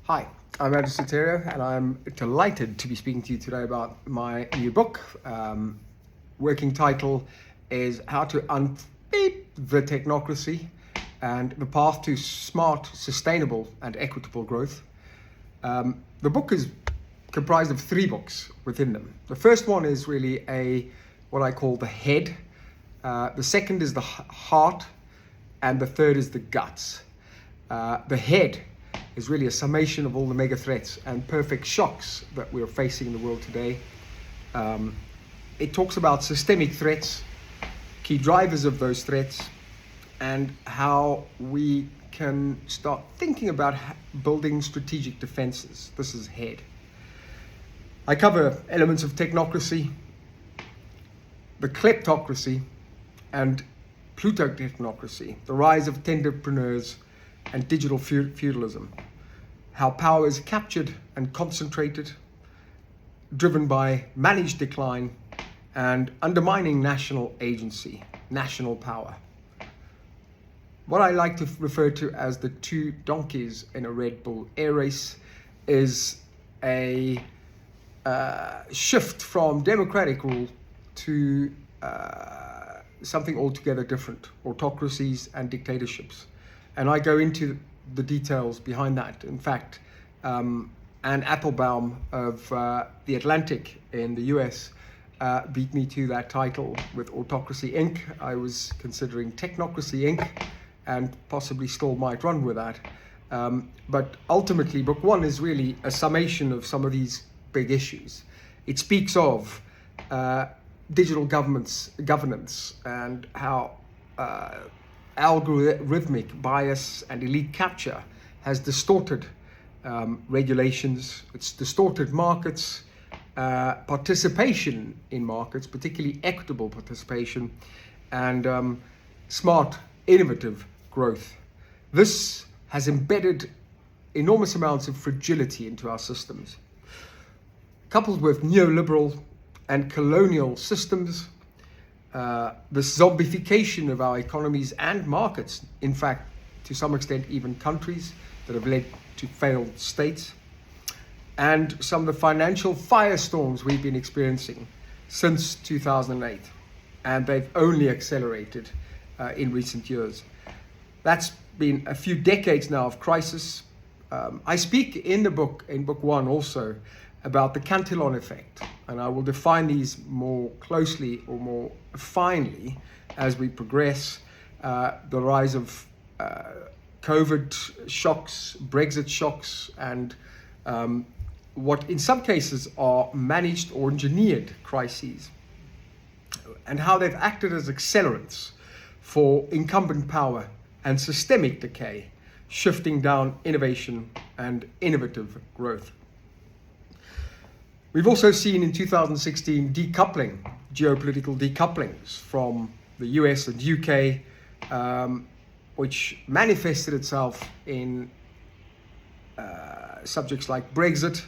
Hi, I'm Andrew Soterio, and I'm delighted to be speaking to you today about my new book. Working title is How to Unbeat the Technocracy and the Path to Smart, Sustainable and Equitable Growth. The book is comprised of 3 books within them. The first one is really what I call the head. The second is the heart, and the third is the guts. The head is really a summation of all the mega threats and perfect shocks that we're facing in the world today. It talks about systemic threats, key drivers of those threats, and how we can start thinking about building strategic defenses. This is head. I cover elements of technocracy, the kleptocracy, and Plutotechnocracy, the rise of tenderpreneurs and digital feudalism, how power is captured and concentrated, driven by managed decline and undermining national agency, national power. What I like to refer to as the 2 donkeys in a Red Bull air race is a shift from democratic rule to something altogether different, autocracies and dictatorships. And I go into the details behind that. In fact, Anne Applebaum of The Atlantic in the US beat me to that title with Autocracy Inc. I was considering Technocracy Inc. and possibly still might run with that. But ultimately, book 1 is really a summation of some of these big issues. It speaks of digital governance and how algorithmic bias and elite capture has distorted regulations, it's distorted markets, participation in markets, particularly equitable participation, and smart, innovative growth. This has embedded enormous amounts of fragility into our systems. Coupled with neoliberal and colonial systems, the zombification of our economies and markets, in fact, to some extent, even countries that have led to failed states, and some of the financial firestorms we've been experiencing since 2008, and they've only accelerated in recent years. That's been a few decades now of crisis. I speak in the book, in book 1 also, about the Cantillon effect, and I will define these more closely or more finely as we progress. The rise of COVID shocks, Brexit shocks, and what in some cases are managed or engineered crises, and how they've acted as accelerants for incumbent power and systemic decay, shifting down innovation and innovative growth. We've also seen in 2016 decoupling, geopolitical decouplings from the US and UK, which manifested itself in subjects like Brexit,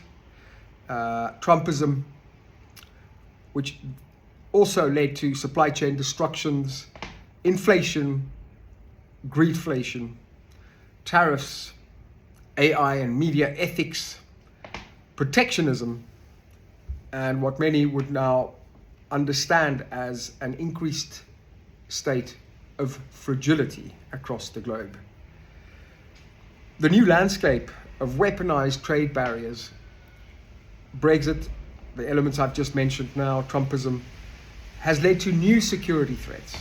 Trumpism, which also led to supply chain destructions, inflation, greedflation, tariffs, AI and media ethics, protectionism, and what many would now understand as an increased state of fragility across the globe. The new landscape of weaponized trade barriers, Brexit, the elements I've just mentioned now, Trumpism, has led to new security threats,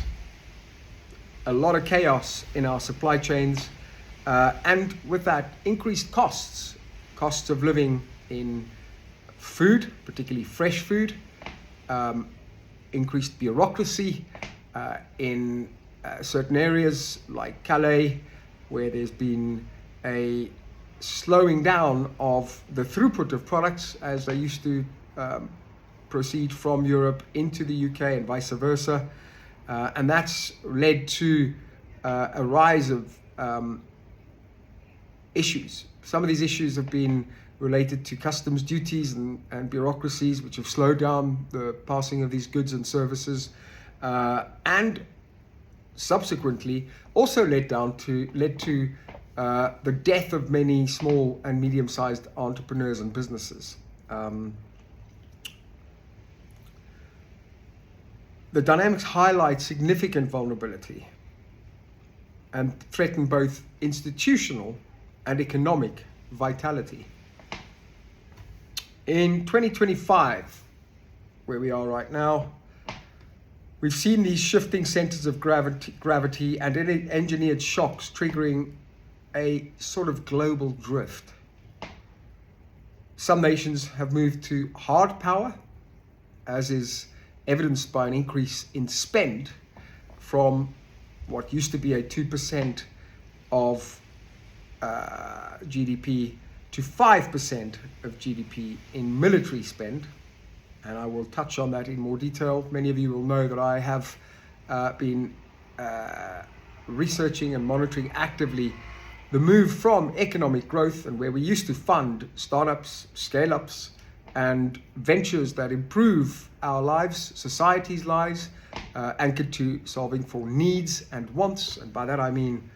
a lot of chaos in our supply chains, and with that, increased costs of living in food, particularly fresh food, increased bureaucracy in certain areas like Calais, where there's been a slowing down of the throughput of products as they used to proceed from Europe into the UK and vice versa. And that's led to a rise of issues. Some of these issues have been related to customs duties and bureaucracies, which have slowed down the passing of these goods and services, and subsequently also led to the death of many small and medium-sized entrepreneurs and businesses. The dynamics highlight significant vulnerability and threaten both institutional and economic vitality. In 2025, where we are right now, we've seen these shifting centers of gravity and engineered shocks triggering a sort of global drift. Some nations have moved to hard power, as is evidenced by an increase in spend from what used to be a 2% of GDP to 5% of GDP in military spend. And I will touch on that in more detail. Many of you will know that I have been researching and monitoring actively the move from economic growth, and where we used to fund startups, scale-ups, and ventures that improve our lives, society's lives, anchored to solving for needs and wants. And by that I mean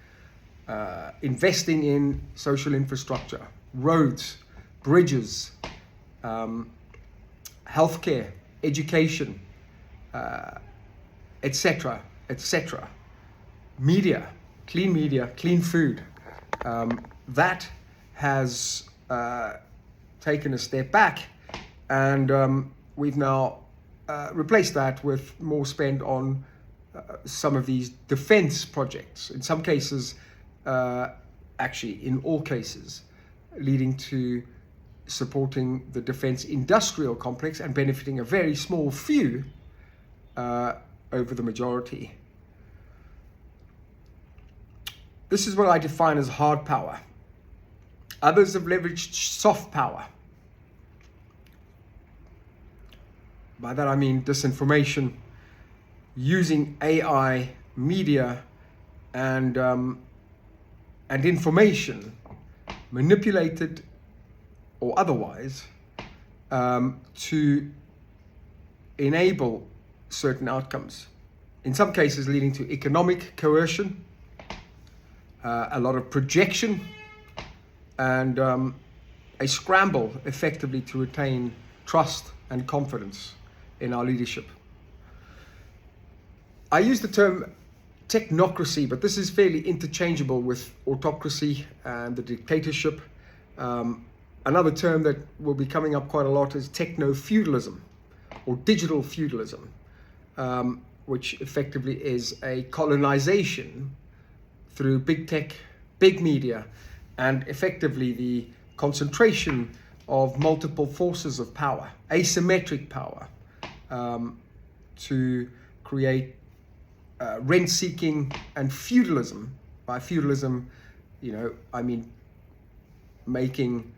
investing in social infrastructure, roads, bridges, healthcare, education, etc., etc. Media, clean food. That has taken a step back, and we've now replaced that with more spend on some of these defense projects. In some cases, actually in all cases, leading to supporting the defense industrial complex and benefiting a very small few over the majority. This is what I define as hard power. Others have leveraged soft power. By that I mean disinformation, using AI, media, and information, manipulated or otherwise, to enable certain outcomes. In some cases leading to economic coercion, a lot of projection, and a scramble effectively to retain trust and confidence in our leadership. I use the term technocracy, but this is fairly interchangeable with autocracy and the dictatorship. Another term that will be coming up quite a lot is techno-feudalism or digital feudalism, which effectively is a colonization through big tech, big media, and effectively the concentration of multiple forces of power, asymmetric power, to create rent-seeking and feudalism. By feudalism, I mean making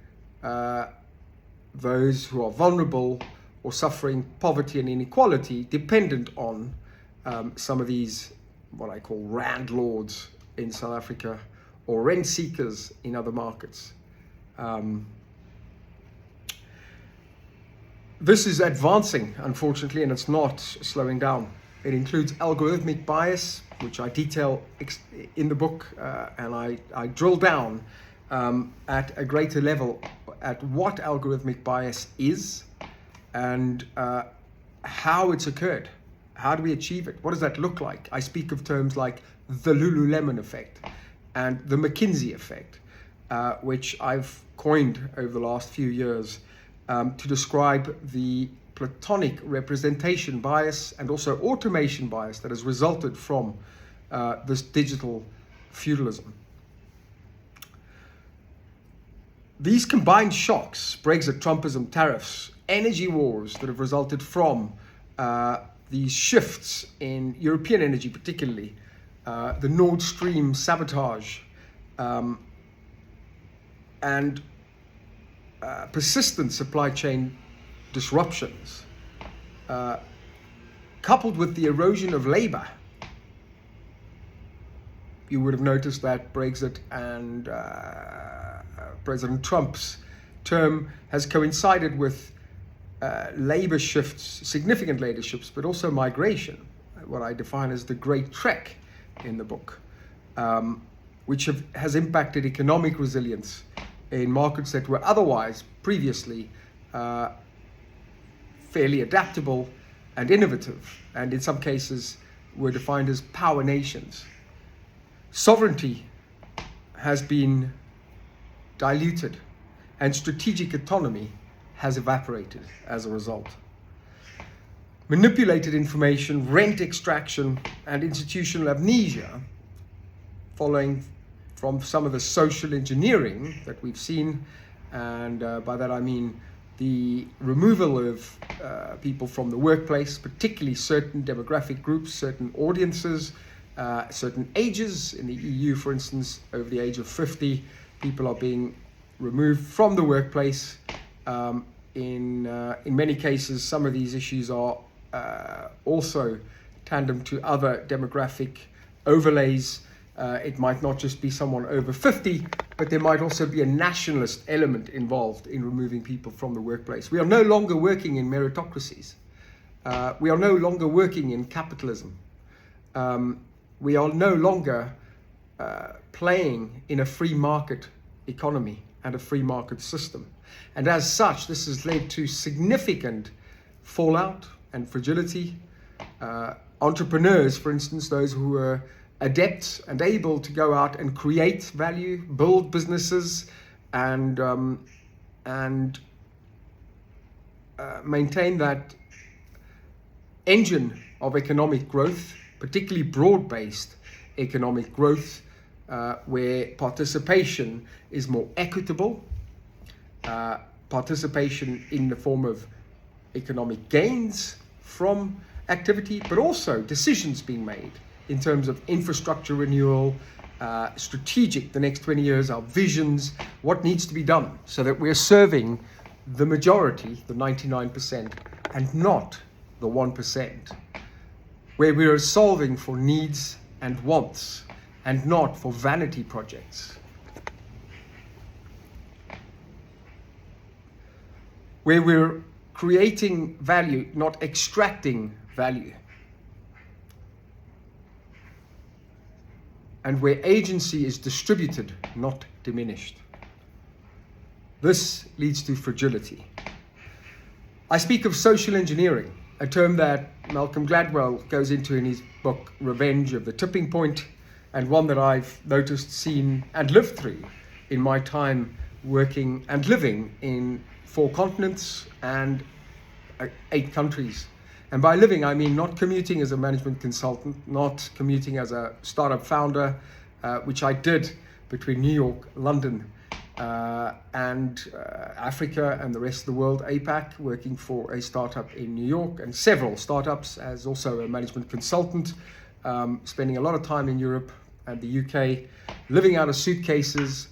those who are vulnerable or suffering poverty and inequality dependent on some of these, what I call rand lords in South Africa, or rent seekers in other markets. This is advancing, unfortunately, and it's not slowing down. It includes algorithmic bias, which I detail in the book, and I drill down at a greater level at what algorithmic bias is and how it's occurred. How do we achieve it? What does that look like? I speak of terms like the Lululemon effect and the McKinsey effect, which I've coined over the last few years to describe the Platonic representation bias and also automation bias that has resulted from this digital feudalism. These combined shocks, Brexit, Trumpism, tariffs, energy wars that have resulted from these shifts in European energy, particularly the Nord Stream sabotage, and persistent supply chain disruptions, coupled with the erosion of labor. You would have noticed that Brexit and President Trump's term has coincided with labor shifts, significant labor shifts, but also migration, what I define as the Great Trek in the book. which has impacted economic resilience in markets that were otherwise previously fairly adaptable and innovative, and in some cases were defined as power nations. Sovereignty has been diluted, and strategic autonomy has evaporated as a result. Manipulated information, rent extraction, and institutional amnesia, following from some of the social engineering that we've seen, and by that I mean the removal of people from the workplace, particularly certain demographic groups, certain audiences, certain ages. In the EU, for instance, over the age of 50, people are being removed from the workplace. In many cases, some of these issues are also tandem to other demographic overlays. It might not just be someone over 50, but there might also be a nationalist element involved in removing people from the workplace. We are no longer working in meritocracies. We are no longer working in capitalism. We are no longer playing in a free market economy and a free market system. And as such, this has led to significant fallout and fragility. Entrepreneurs, for instance, those who were adept and able to go out and create value, build businesses, and maintain that engine of economic growth, particularly broad-based economic growth, where participation is more equitable, participation in the form of economic gains from activity, but also decisions being made in terms of infrastructure renewal, strategic, the next 20 years, our visions, what needs to be done so that we're serving the majority, the 99%, and not the 1%, where we are solving for needs and wants and not for vanity projects, where we're creating value, not extracting value, and where agency is distributed, not diminished. This leads to fragility. I speak of social engineering, a term that Malcolm Gladwell goes into in his book, Revenge of the Tipping Point, and one that I've noticed, seen, and lived through in my time working and living in 4 continents and 8 countries. And by living, I mean not commuting as a management consultant, not commuting as a startup founder, which I did between New York, London, and Africa and the rest of the world, APAC, working for a startup in New York and several startups as also a management consultant, spending a lot of time in Europe and the UK, living out of suitcases.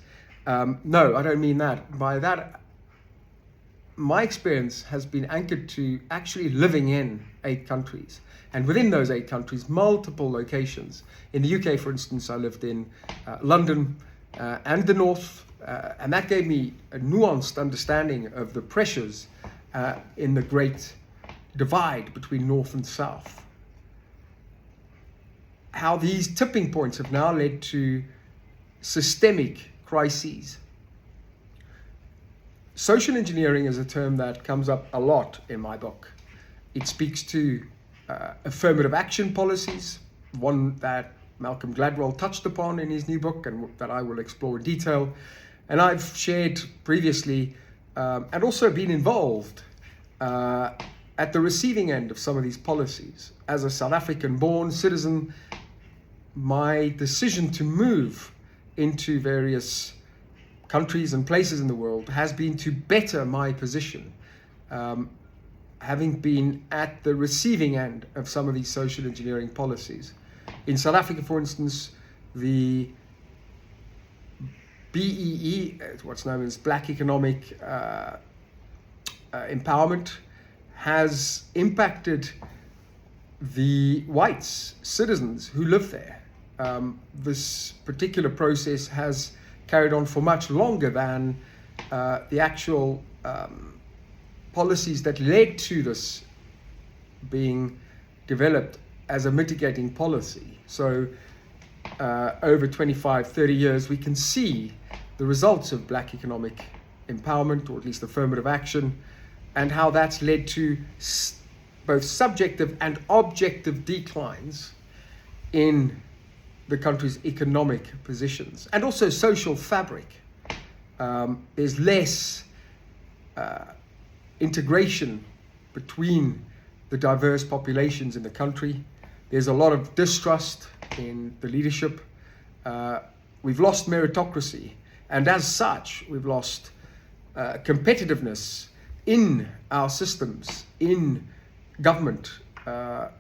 No, I don't mean that. By that, my experience has been anchored to actually living in 8 countries. And within those 8 countries, multiple locations. In the UK, for instance, I lived in London and the North, and that gave me a nuanced understanding of the pressures in the great divide between North and South. How these tipping points have now led to systemic crises. Social engineering is a term that comes up a lot in my book. It speaks to affirmative action policies, one that Malcolm Gladwell touched upon in his new book and that I will explore in detail. And I've shared previously and also been involved at the receiving end of some of these policies. As a South African-born citizen, my decision to move into various countries and places in the world has been to better my position, having been at the receiving end of some of these social engineering policies. In South Africa, for instance, the BEE, what's known as Black Economic Empowerment, has impacted the whites, citizens who live there. This particular process has carried on for much longer than the actual policies that led to this being developed as a mitigating policy. So over 25, 30 years, we can see the results of black economic empowerment, or at least affirmative action, and how that's led to both subjective and objective declines in the country's economic positions and also social fabric. There's less integration between the diverse populations in the country. There's a lot of distrust in the leadership. We've lost meritocracy, and as such, we've lost competitiveness in our systems, in government,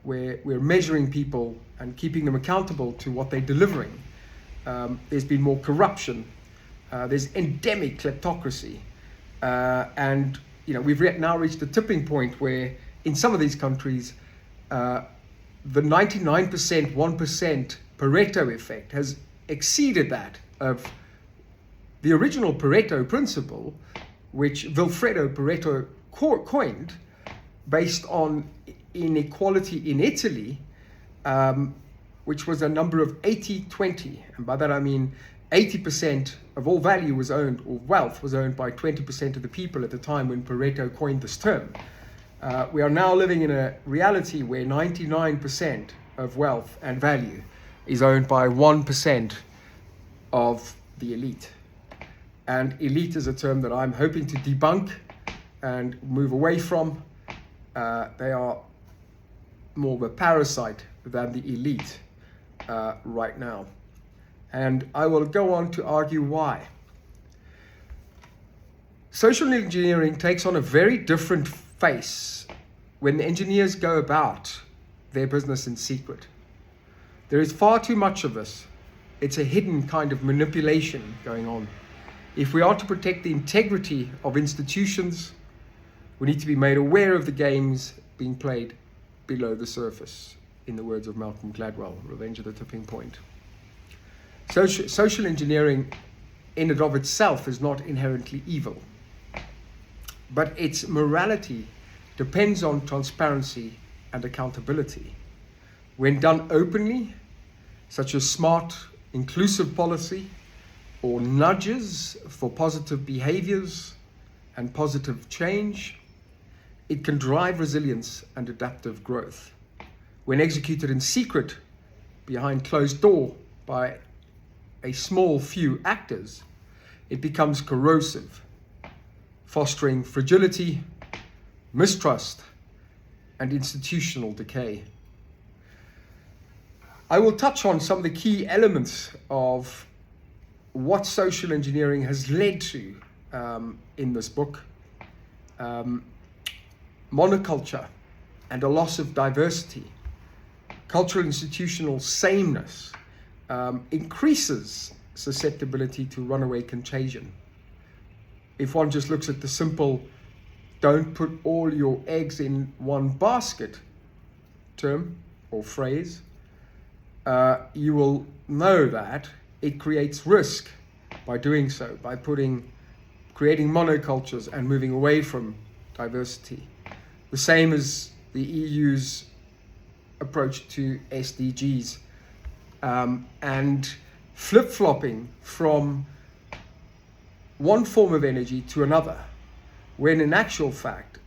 where we're measuring people and keeping them accountable to what they're delivering. There's been more corruption. There's endemic kleptocracy. And we've now reached a tipping point where in some of these countries, the 99%, 1% Pareto effect has exceeded that of the original Pareto principle, which Vilfredo Pareto coined based on inequality in Italy, which was a number of 80-20. And by that I mean 80% of all value was owned, or wealth was owned by 20% of the people at the time when Pareto coined this term. We are now living in a reality where 99% of wealth and value is owned by 1% of the elite. And elite is a term that I'm hoping to debunk and move away from. They are more of a parasite than the elite right now. And I will go on to argue why. Social engineering takes on a very different face when the engineers go about their business in secret. There is far too much of this. It's a hidden kind of manipulation going on. If we are to protect the integrity of institutions, we need to be made aware of the games being played below the surface, in the words of Malcolm Gladwell, Revenge of the Tipping Point. Social engineering in and of itself is not inherently evil, but its morality depends on transparency and accountability. When done openly, such as smart, inclusive policy, or nudges for positive behaviors and positive change, it can drive resilience and adaptive growth. When executed in secret, behind closed door by a small few actors, it becomes corrosive, fostering fragility, mistrust, and institutional decay. I will touch on some of the key elements of what social engineering has led to in this book. Monoculture and a loss of diversity, cultural institutional sameness, increases susceptibility to runaway contagion. If one just looks at the simple "don't put all your eggs in one basket" term or phrase, you will know that it creates risk by doing so, by creating monocultures and moving away from diversity. The same as the EU's approach to SDGs, and flip-flopping from one form of energy to another, when in actual fact,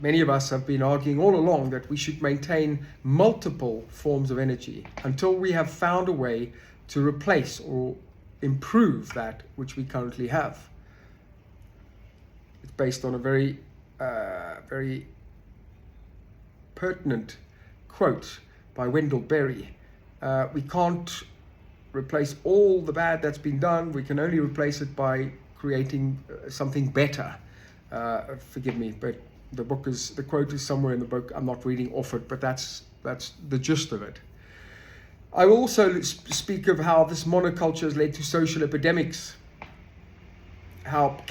many of us have been arguing all along that we should maintain multiple forms of energy until we have found a way to replace or improve that which we currently have. It's based on a very pertinent quote by Wendell Berry. We can't replace all the bad that's been done. We can only replace it by creating something better. Forgive me, but the quote is somewhere in the book. I'm not reading off it, but that's the gist of it. I will also speak of how this monoculture has led to social epidemics. How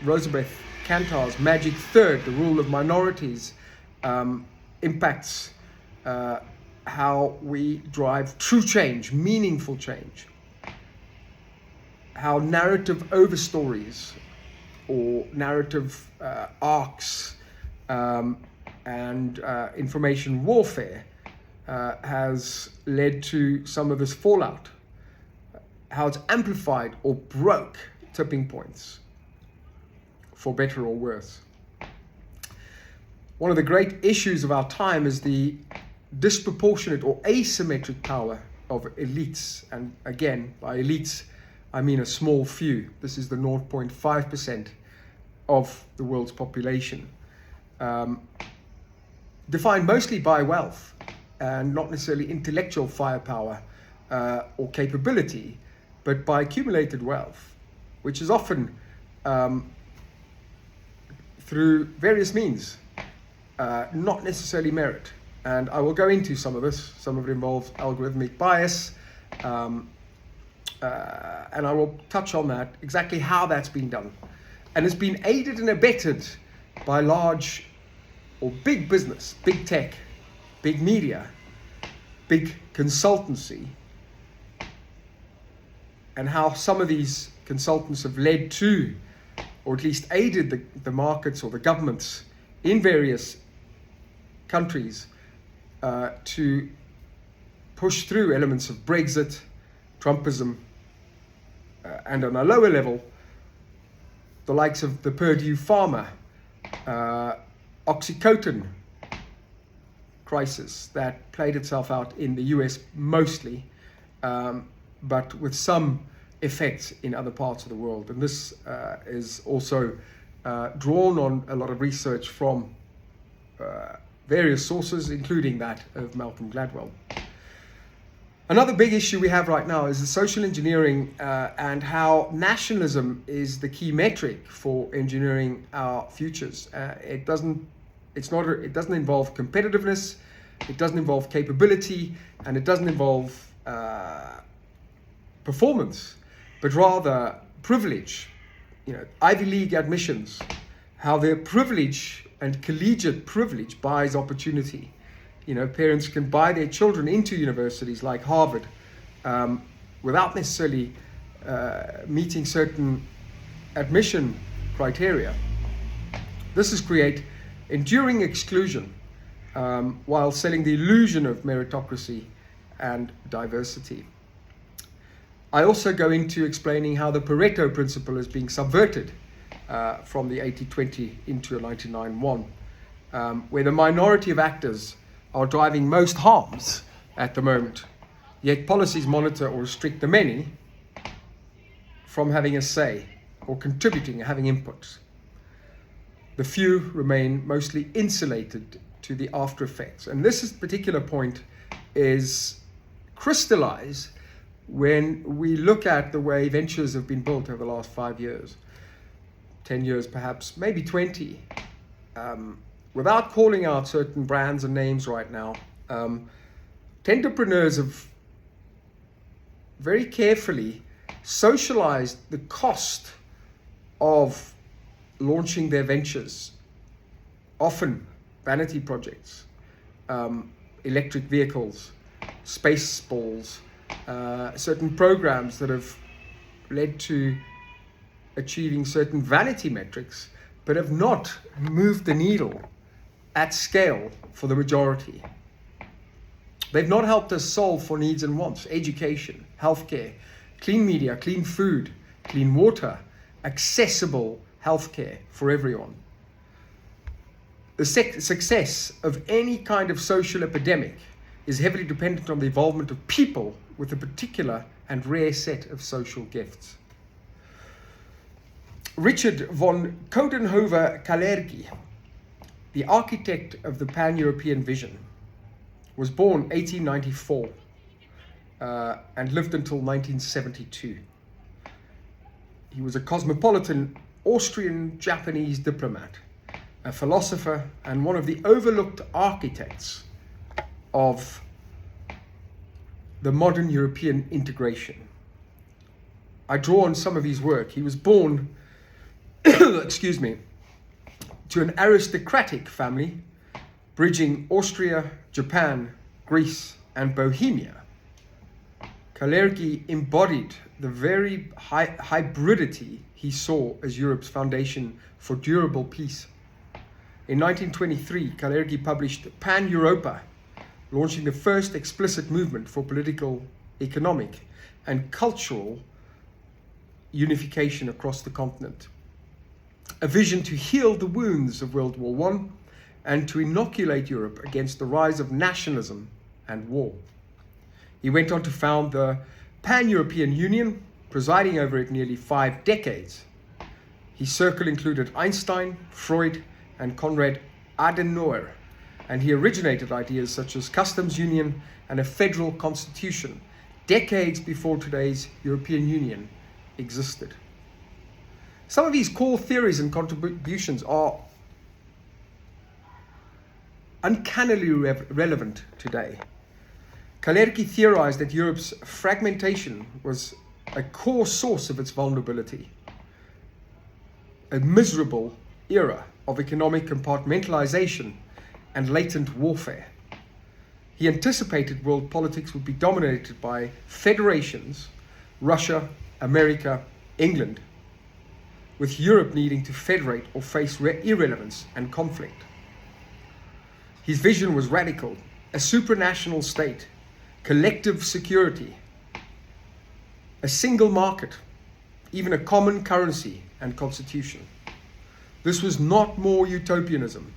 Roosevelt Kantor's magic third, the rule of minorities, impacts how we drive true change, meaningful change. How narrative overstories or narrative arcs and information warfare has led to some of this fallout, how it's amplified or broke tipping points, for better or worse. One of the great issues of our time is the disproportionate or asymmetric power of elites. And again, by elites, I mean a small few. This is the 0.5% of the world's population, defined mostly by wealth and not necessarily intellectual firepower or capability, but by accumulated wealth, which is often through various means, not necessarily merit. And I will go into some of this. Some of it involves algorithmic bias, and I will touch on that, exactly how that's been done. And it's been aided and abetted by large or big business, big tech, big media, big consultancy, and how some of these consultants have led to, or at least aided the markets or the governments in various countries to push through elements of Brexit, Trumpism, and on a lower level, the likes of the Purdue Pharma, Oxycontin crisis that played itself out in the US mostly, but with some effects in other parts of the world. And this is also drawn on a lot of research from various sources, including that of Malcolm Gladwell. Another big issue we have right now is the social engineering and how nationalism is the key metric for engineering our futures. It doesn't involve competitiveness, it doesn't involve capability, and it doesn't involve performance, but rather privilege. Ivy League admissions, how their privilege and collegiate privilege buys opportunity. Parents can buy their children into universities like Harvard without necessarily meeting certain admission criteria. This has created enduring exclusion while selling the illusion of meritocracy and diversity. I also go into explaining how the Pareto principle is being subverted from the 80-20 into a 99-1, where the minority of actors are driving most harms at the moment, yet policies monitor or restrict the many from having a say or contributing, having input. The few remain mostly insulated to the after effects. And this particular point is crystallized when we look at the way ventures have been built over the last 5 years, 10 years perhaps, maybe 20. Without calling out certain brands and names right now, entrepreneurs have very carefully socialized the cost of launching their ventures, often vanity projects, electric vehicles, space balls, certain programs that have led to achieving certain vanity metrics, but have not moved the needle at scale for the majority. They've not helped us solve for needs and wants: education, healthcare, clean media, clean food, clean water, accessible healthcare for everyone. The success of any kind of social epidemic is heavily dependent on the involvement of people with a particular and rare set of social gifts. Richard von Coudenhove-Kalergi, the architect of the pan-European vision, was born 1894 and lived until 1972. He was a cosmopolitan Austrian-Japanese diplomat, a philosopher, and one of the overlooked architects of the modern European integration. I draw on some of his work. He was born to an aristocratic family, bridging Austria, Japan, Greece, and Bohemia. Kalergi embodied the very hybridity he saw as Europe's foundation for durable peace. In 1923, Kalergi published Pan-Europa, launching the first explicit movement for political, economic, and cultural unification across the continent. A vision to heal the wounds of World War I and to inoculate Europe against the rise of nationalism and war. He went on to found the Pan-European Union, presiding over it nearly 5 decades. His circle included Einstein, Freud, and Konrad Adenauer, and he originated ideas such as customs union and a federal constitution, decades before today's European Union existed. Some of these core theories and contributions are uncannily relevant today. Kalergi theorized that Europe's fragmentation was a core source of its vulnerability, a miserable era of economic compartmentalization and latent warfare. He anticipated world politics would be dominated by federations, Russia, America, England, with Europe needing to federate or face irrelevance and conflict. His vision was radical: a supranational state, collective security, a single market, even a common currency and constitution. This was not more utopianism.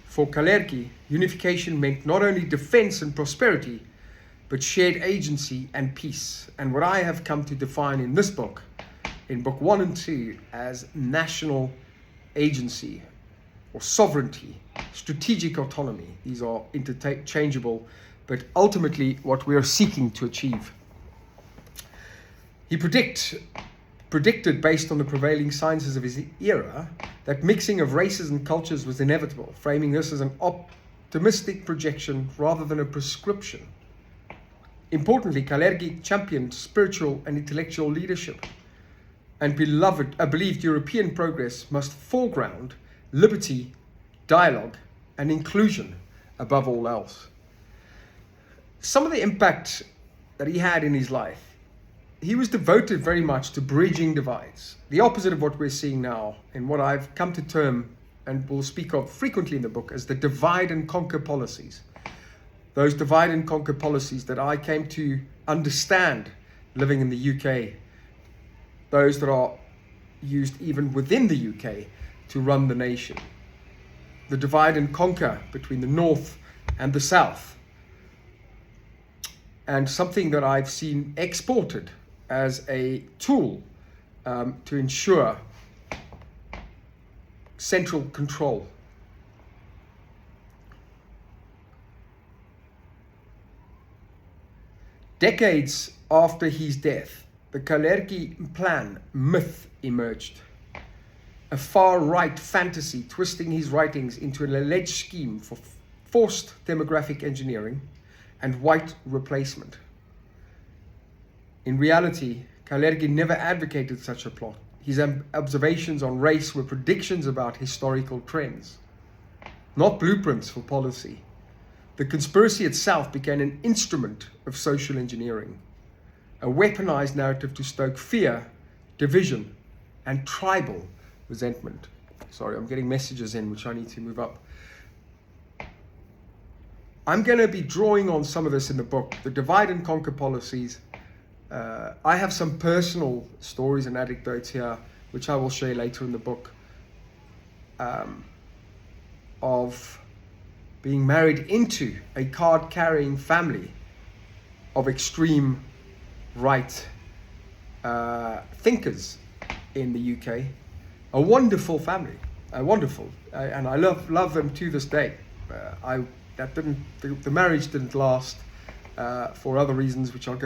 For Kalergi, unification meant not only defense and prosperity, but shared agency and peace, and what I have come to define in this book, in book 1 and 2, as national agency or sovereignty, strategic autonomy. These are interchangeable, but ultimately what we are seeking to achieve. He predicted, based on the prevailing sciences of his era, that mixing of races and cultures was inevitable, framing this as an optimistic projection rather than a prescription. Importantly, Kalergi championed spiritual and intellectual leadership and believed European progress must foreground liberty, dialogue, and inclusion above all else. Some of the impact that he had in his life: he was devoted very much to bridging divides, the opposite of what we're seeing now in what I've come to term and will speak of frequently in the book as the divide and conquer policies. Those divide and conquer policies that I came to understand living in the UK, those that are used even within the UK to run the nation. The divide and conquer between the North and the South, and something that I've seen exported as a tool to ensure central control. Decades after his death, the Kalergi plan myth emerged, a far-right fantasy twisting his writings into an alleged scheme for forced demographic engineering and white replacement. In reality, Kalergi never advocated such a plot. His observations on race were predictions about historical trends, not blueprints for policy. The conspiracy itself became an instrument of social engineering, a weaponized narrative to stoke fear, division, and tribal resentment. Sorry, I'm getting messages in which I need to move up. I'm going to be drawing on some of this in the book, the divide and conquer policies. I have some personal stories and anecdotes here, which I will share later in the book, of being married into a card-carrying family of extreme right thinkers in the UK. A wonderful family, and I love them to this day. The marriage didn't last for other reasons, which I'll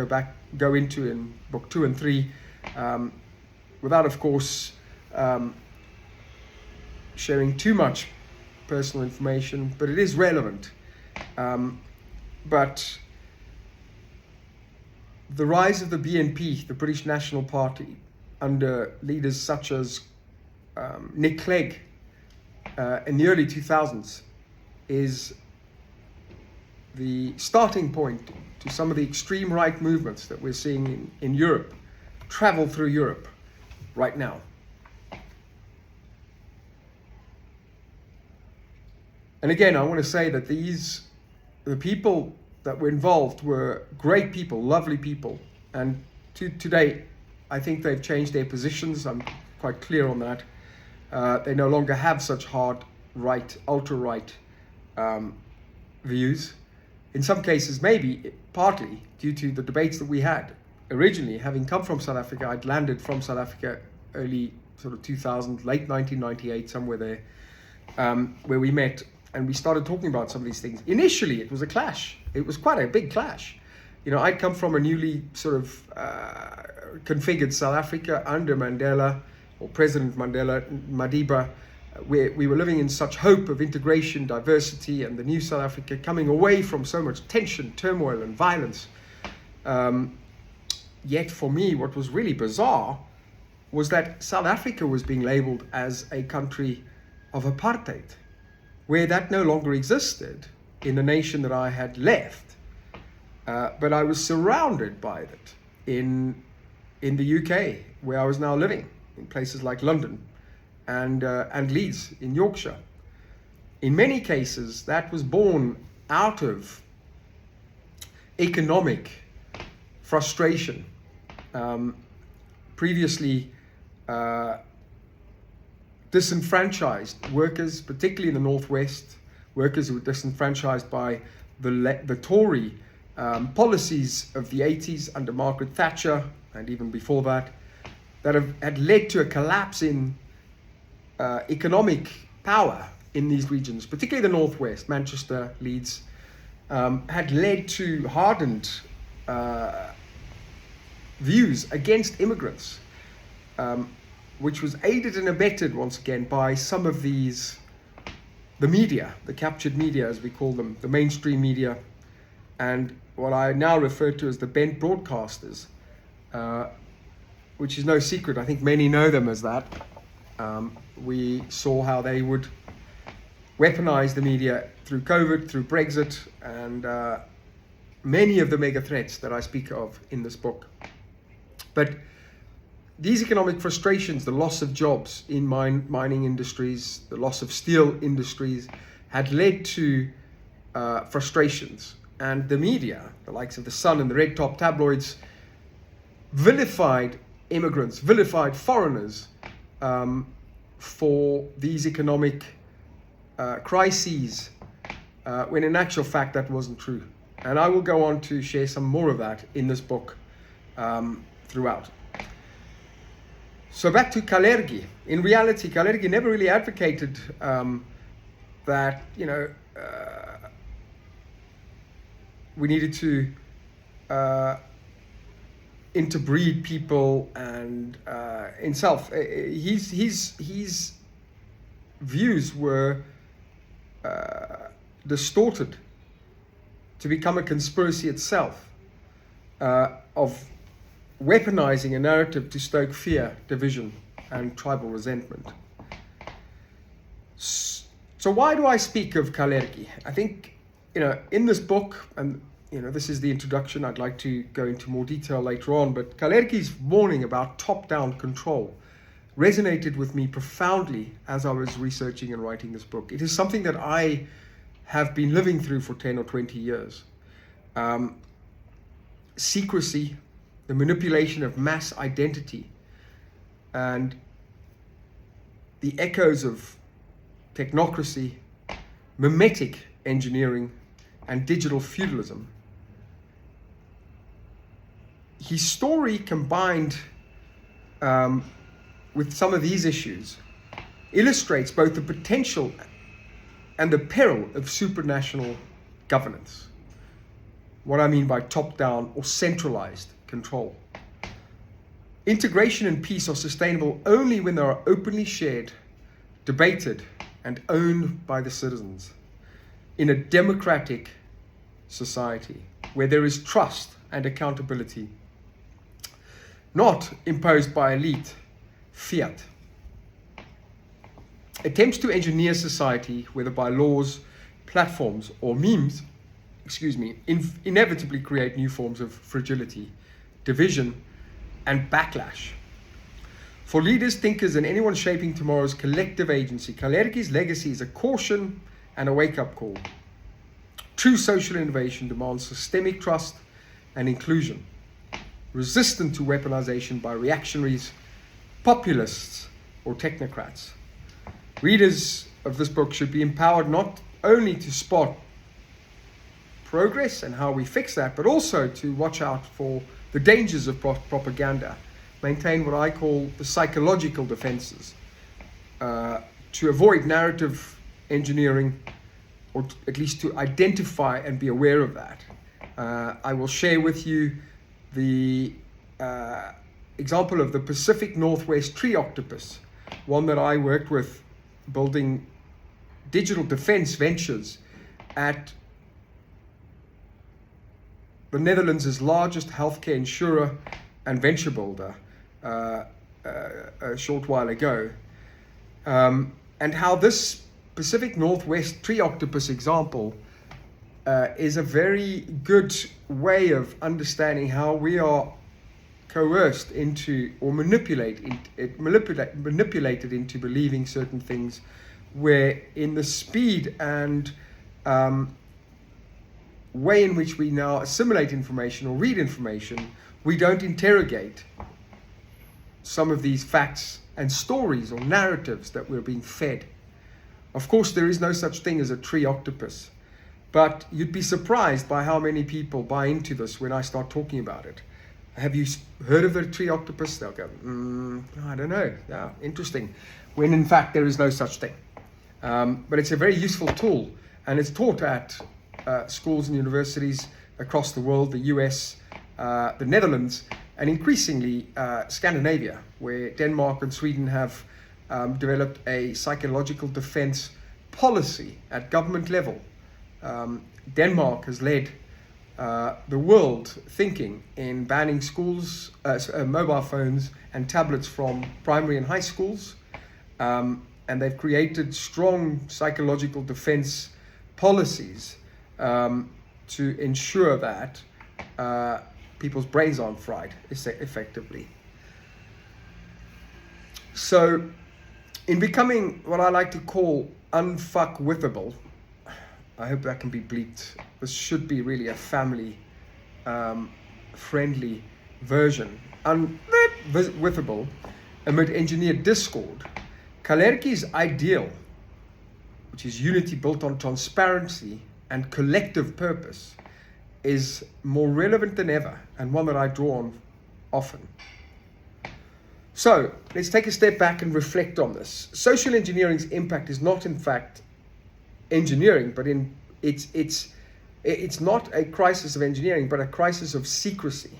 go into in book 2 and 3, without, of course, sharing too much personal information, but it is relevant. But the rise of the BNP, the British National Party, under leaders such as Nick Clegg in the early 2000s, is the starting point to some of the extreme right movements that we're seeing in Europe travel through Europe right now. And again, I want to say that these the people that were involved were great people, lovely people. And today, I think they've changed their positions. I'm quite clear on that. They no longer have such hard right, ultra-right views. In some cases, maybe partly due to the debates that we had. Originally, having come from South Africa, I'd landed from South Africa early sort of 2000, late 1998, somewhere there, where we met and we started talking about some of these things. Initially, it was a clash. It was quite a big clash. You know, I'd come from a newly sort of configured South Africa under Mandela, or President Mandela, Madiba, where we were living in such hope of integration, diversity, and the new South Africa coming away from so much tension, turmoil, and violence. Yet for me, what was really bizarre was that South Africa was being labeled as a country of apartheid, where that no longer existed in the nation that I had left. But I was surrounded by it in the UK, where I was now living, in places like London and Leeds in Yorkshire. In many cases, that was born out of economic frustration. Previously, disenfranchised workers, particularly in the Northwest, workers who were disenfranchised by the Tory policies of the 80s under Margaret Thatcher, and even before that, that had led to a collapse in economic power in these regions, particularly the Northwest, Manchester, Leeds, had led to hardened views against immigrants, which was aided and abetted once again by some of the media, the captured media as we call them, the mainstream media, and what I now refer to as the bent broadcasters, which is no secret. I think many know them as that. We saw how they would weaponize the media through COVID, through Brexit, and many of the mega threats that I speak of in this book. But these economic frustrations, the loss of jobs in mining industries, the loss of steel industries, had led to frustrations. And the media, the likes of the Sun and the red top tabloids, vilified immigrants, vilified foreigners for these economic crises, when in actual fact that wasn't true. And I will go on to share some more of that in this book throughout. So back to Kalergi. In reality, Kalergi never really advocated that, you know, we needed to interbreed people and himself. His views were distorted to become a conspiracy itself, of weaponizing a narrative to stoke fear, division, and tribal resentment. So why do I speak of Kalergi? I think, you know, in this book, and you know, this is the introduction, I'd like to go into more detail later on, but Kalergi's warning about top-down control resonated with me profoundly as I was researching and writing this book. It is something that I have been living through for 10 or 20 years. Secrecy, the manipulation of mass identity, and the echoes of technocracy, mimetic engineering, and digital feudalism. His story, combined with some of these issues, illustrates both the potential and the peril of supranational governance. What I mean by top-down or centralized control. Integration and peace are sustainable only when they are openly shared, debated, and owned by the citizens in a democratic society where there is trust and accountability, not imposed by elite fiat. Attempts to engineer society, whether by laws, platforms, or memes, inevitably create new forms of fragility, division, and backlash. For leaders, thinkers, and anyone shaping tomorrow's collective agency, Kalergi's legacy is a caution and a wake-up call. True social innovation demands systemic trust and inclusion, resistant to weaponization by reactionaries, populists, or technocrats. Readers of this book should be empowered not only to spot progress and how we fix that, but also to watch out for the dangers of propaganda, maintain what I call the psychological defenses, to avoid narrative engineering, or at least to identify and be aware of that. I will share with you the example of the Pacific Northwest tree octopus, one that I worked with building digital defense ventures at the Netherlands' largest healthcare insurer and venture builder a short while ago. And how this Pacific Northwest tree octopus example is a very good way of understanding how we are coerced into or manipulated into believing certain things, where in the speed and way in which we now assimilate information or read information, we don't interrogate some of these facts and stories or narratives that we're being fed. Of course, there is no such thing as a tree octopus, but you'd be surprised by how many people buy into this when I start talking about it. Have you heard of the tree octopus? They'll go, I don't know. Yeah, interesting. When in fact there is no such thing. But it's a very useful tool, and it's taught at schools and universities across the world, the US, the Netherlands, and increasingly Scandinavia, where Denmark and Sweden have developed a psychological defense policy at government level. Denmark has led the world thinking in banning schools, mobile phones and tablets from primary and high schools. And they've created strong psychological defense policies to ensure that people's brains aren't fried effectively. So in becoming what I like to call unfuckwithable, I hope that can be bleeped. This should be really a family friendly version. Unwithable amid engineered discord, Kalergi's ideal, which is unity built on transparency and collective purpose, is more relevant than ever, and one that I draw on often. So let's take a step back and reflect on this. Social engineering's impact is not in fact engineering, but it's not a crisis of engineering, but a crisis of secrecy,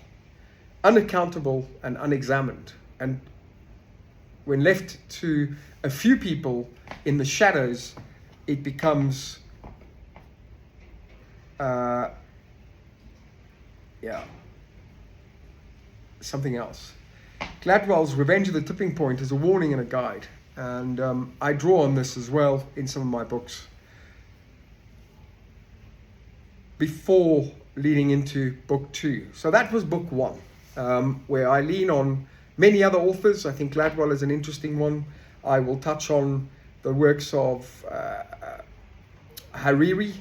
unaccountable and unexamined. And when left to a few people in the shadows, it becomes something else. Gladwell's Revenge of the Tipping Point is a warning and a guide, and I draw on this as well in some of my books before leading into book 2. So that was book 1, where I lean on many other authors. I think Gladwell is an interesting one. I will touch on the works of Hariri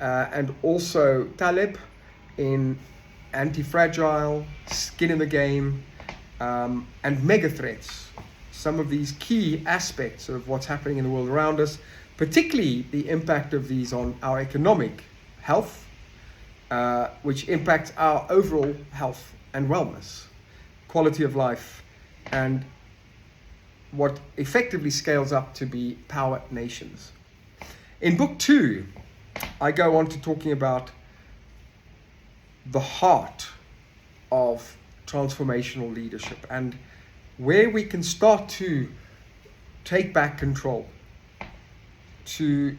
and also Taleb in Anti-Fragile, Skin in the Game, and Megathreats. Some of these key aspects of what's happening in the world around us, particularly the impact of these on our economic health, which impacts our overall health and wellness, quality of life, and what effectively scales up to be power nations. In book 2, I go on to talking about the heart of transformational leadership and where we can start to take back control to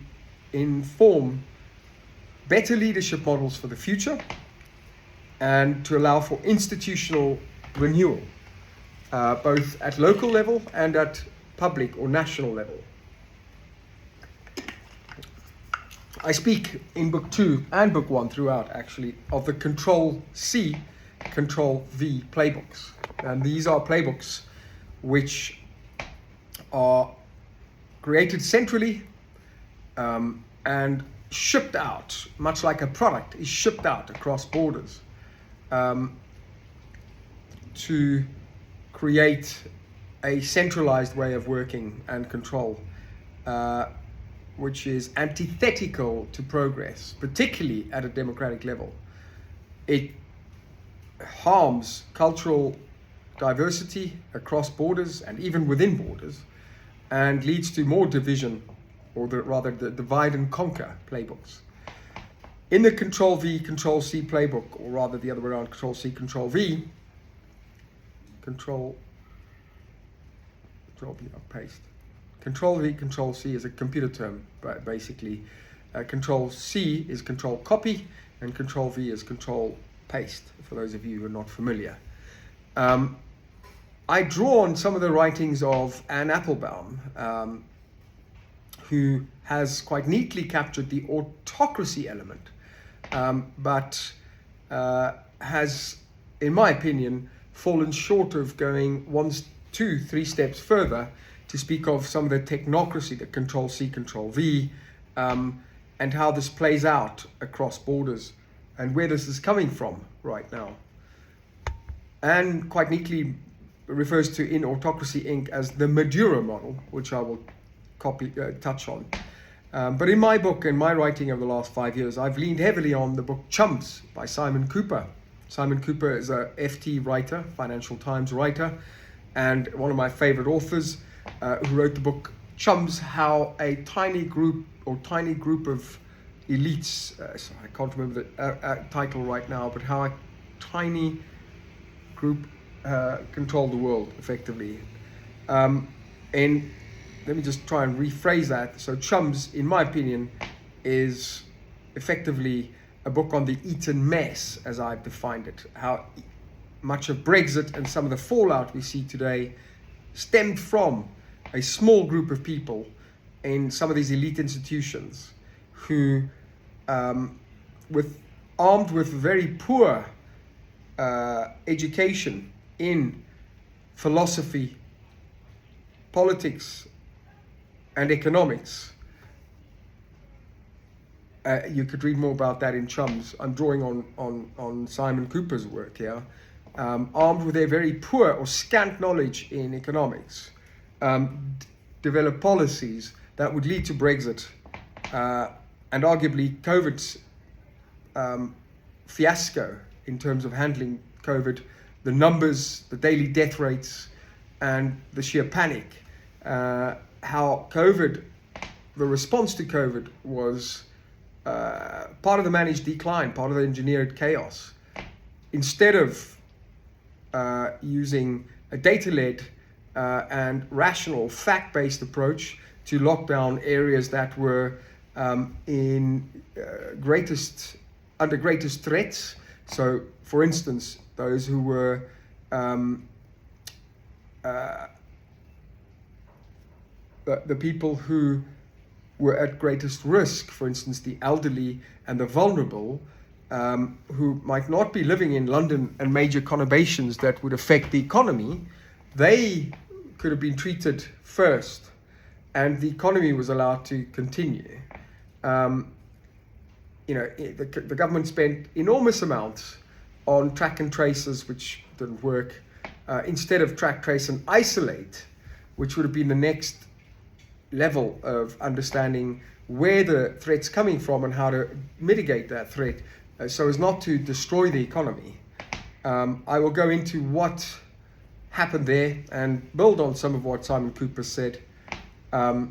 inform better leadership models for the future and to allow for institutional renewal, both at local level and at public or national level. I speak in book 2 and book 1 throughout, actually, of the Control-C, Control-V playbooks. And these are playbooks which are created centrally and shipped out, much like a product is shipped out across borders, to create a centralized way of working and control, which is antithetical to progress, particularly at a democratic level. It harms cultural diversity across borders and even within borders, and leads to more division, or rather the divide and conquer playbooks. In the Control V, Control C playbook, or rather the other way around, Control C, Control V, Control V, paste. Control V, Control C is a computer term, but basically Control C is Control Copy, and Control V is Control Paste, for those of you who are not familiar. I draw on some of the writings of Anne Applebaum, who has quite neatly captured the autocracy element, but has, in my opinion, fallen short of going 1, 2, 3 steps further to speak of some of the technocracy, the Control C, Control V, and how this plays out across borders and where this is coming from right now. And quite neatly refers to in Autocracy Inc. as the Maduro model, which I will touch on. But in my book, in my writing over the last 5 years, I've leaned heavily on the book Chums by Simon Cooper. Simon Cooper is a FT writer, Financial Times writer, and one of my favorite authors, who wrote the book Chums, how a tiny group of elites, I can't remember the title right now, but how a tiny group control the world effectively. And let me just try and rephrase that. So Chums, in my opinion, is effectively a book on the Eton mess, as I've defined it. How much of Brexit and some of the fallout we see today stemmed from a small group of people in some of these elite institutions who, armed with very poor education in philosophy, politics, and economics. You could read more about that in Chums. I'm drawing on Simon Cooper's work here. Armed with their very poor or scant knowledge in economics, develop policies that would lead to Brexit, and arguably COVID's fiasco in terms of handling COVID, the numbers, the daily death rates, and the sheer panic. How COVID, the response to COVID was part of the managed decline, part of the engineered chaos. Instead of using a data-led and rational, fact-based approach to lock down areas that were under greatest threats. So, for instance, those who were the people who were at greatest risk, for instance, the elderly and the vulnerable, who might not be living in London and major conurbations that would affect the economy, they could have been treated first, and the economy was allowed to continue. The government spent enormous amounts on track and traces, which didn't work, instead of track, trace, and isolate, which would have been the next level of understanding where the threat's coming from and how to mitigate that threat so as not to destroy the economy. I will go into what happened there and build on some of what Simon Cooper said. But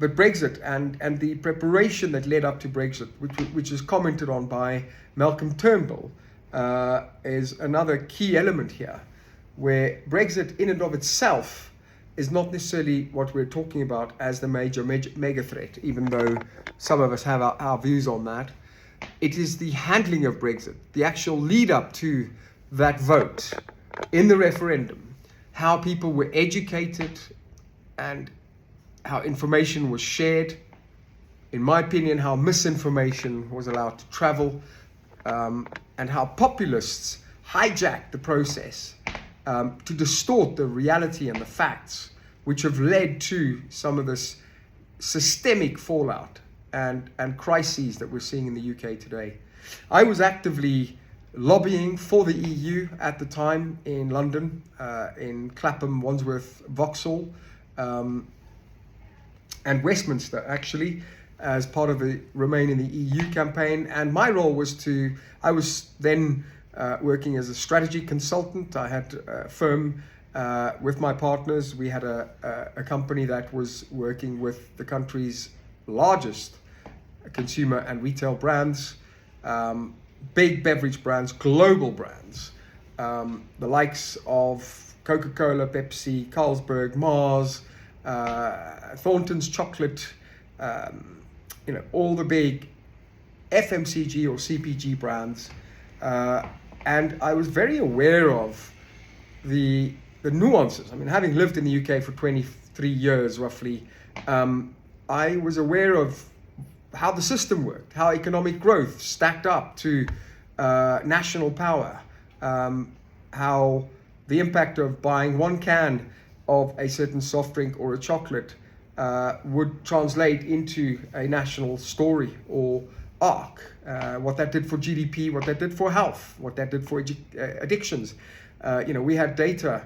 Brexit and the preparation that led up to Brexit, which is commented on by Malcolm Turnbull, is another key element here, where Brexit in and of itself is not necessarily what we're talking about as the major mega threat, even though some of us have our views on that. It is the handling of Brexit, the actual lead up to that vote in the referendum, how people were educated and how information was shared. In my opinion, how misinformation was allowed to travel, and how populists hijacked the process to distort the reality and the facts, which have led to some of this systemic fallout and crises that we're seeing in the UK today. I was actively lobbying for the EU at the time in London, in Clapham, Wandsworth, Vauxhall, and Westminster, actually, as part of the Remain in the EU campaign. And my role was I was then working as a strategy consultant. I had a firm with my partners. We had a company that was working with the country's largest consumer and retail brands, big beverage brands, global brands, the likes of Coca-Cola, Pepsi, Carlsberg, Mars, Thornton's Chocolate, all the big FMCG or CPG brands. And I was very aware of the nuances. I mean, having lived in the UK for 23 years roughly, I was aware of how the system worked, how economic growth stacked up to national power, how the impact of buying one can of a certain soft drink or a chocolate would translate into a national story or arc, what that did for GDP, what that did for health, what that did for addictions. We had data,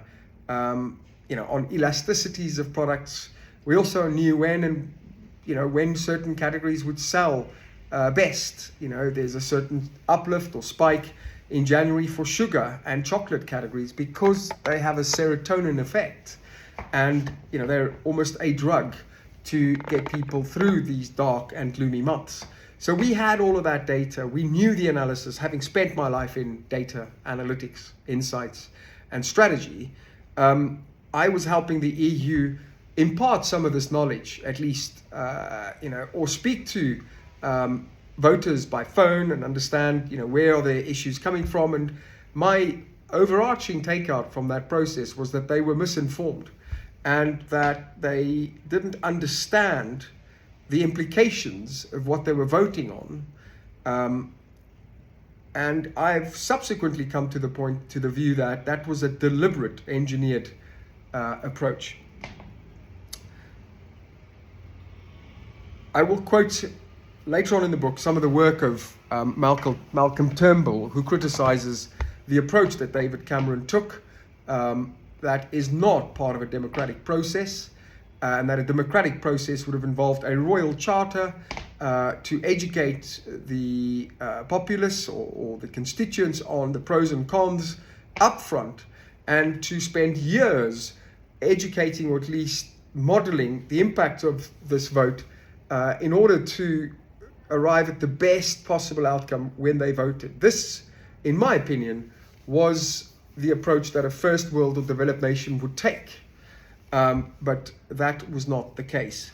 on elasticities of products. We also knew when certain categories would sell best. There's a certain uplift or spike in January for sugar and chocolate categories because they have a serotonin effect, and they're almost a drug to get people through these dark and gloomy months. So we had all of that data. We knew the analysis, having spent my life in data analytics, insights, and strategy. I was helping the EU impart some of this knowledge, at least, or speak to voters by phone and understand, where are their issues coming from. And my overarching takeout from that process was that they were misinformed and that they didn't understand the implications of what they were voting on. And I've subsequently come to the view that that was a deliberate, engineered approach. I will quote later on in the book some of the work of Malcolm Turnbull, who criticizes the approach that David Cameron took, that is not part of a democratic process, and that a democratic process would have involved a royal charter to educate the populace or the constituents on the pros and cons up front, and to spend years educating or at least modeling the impact of this vote in order to arrive at the best possible outcome when they voted. This, in my opinion, was the approach that a first world or developed nation would take. But that was not the case.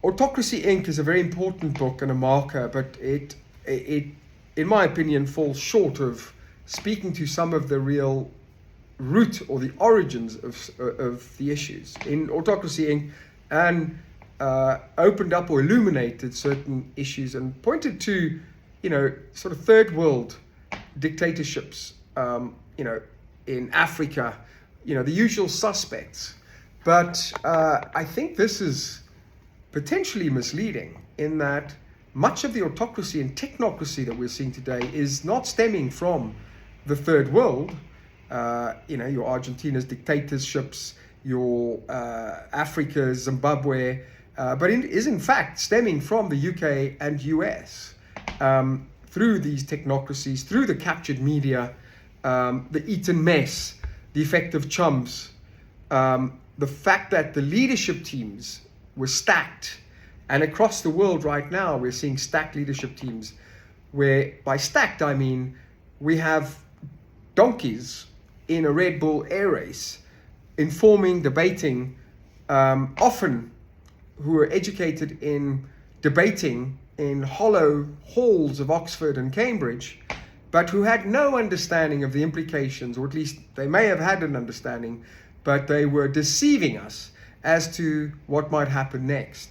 Autocracy Inc. is a very important book and a marker, but it in my opinion, falls short of speaking to some of the real root or the origins of the issues. In Autocracy Inc., Anne opened up or illuminated certain issues and pointed to, sort of third world dictatorships, in Africa, the usual suspects. But I think this is potentially misleading in that much of the autocracy and technocracy that we're seeing today is not stemming from the third world, your Argentina's dictatorships, your Africa, Zimbabwe, but it is in fact stemming from the UK and US through these technocracies, through the captured media, the eaten mess, the effective chums, the fact that the leadership teams were stacked. And across the world right now, we're seeing stacked leadership teams where, by stacked, I mean we have donkeys in a Red Bull air race, informing, debating, often who are educated in debating in hollow halls of Oxford and Cambridge, but who had no understanding of the implications, or at least they may have had an understanding, but they were deceiving us as to what might happen next.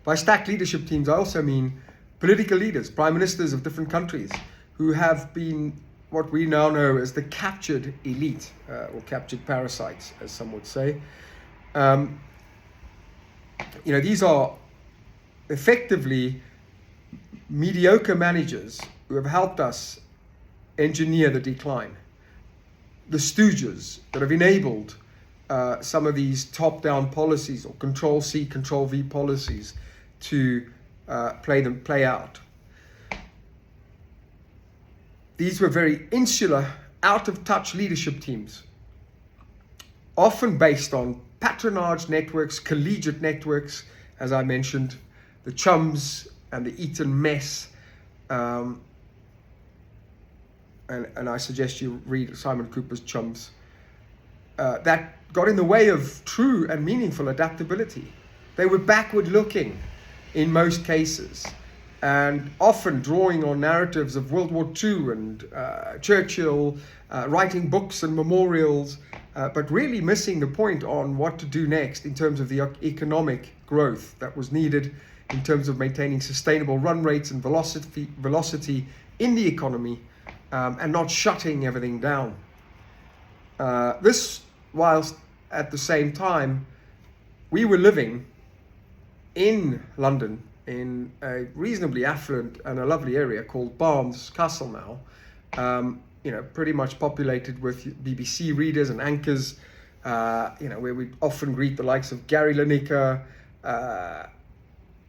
By stacked leadership teams, I also mean political leaders, prime ministers of different countries, who have been what we now know as the captured elite, or captured parasites, as some would say. These are effectively mediocre managers who have helped us engineer the decline. The stooges that have enabled some of these top-down policies, or Control-C, Control-V policies, to play out. These were very insular, out-of-touch leadership teams, often based on patronage networks, collegiate networks, as I mentioned, the chums and the Eton mess. And I suggest you read Simon Cooper's Chums. That got in the way of true and meaningful adaptability. They were backward-looking in most cases, and often drawing on narratives of World War II and Churchill, writing books and memorials, but really missing the point on what to do next in terms of the economic growth that was needed, in terms of maintaining sustainable run rates and velocity in the economy, and not shutting everything down. This, whilst at the same time, we were living in London, in a reasonably affluent and a lovely area called Barnes Castle now, pretty much populated with BBC readers and anchors, where we often greet the likes of Gary Lineker,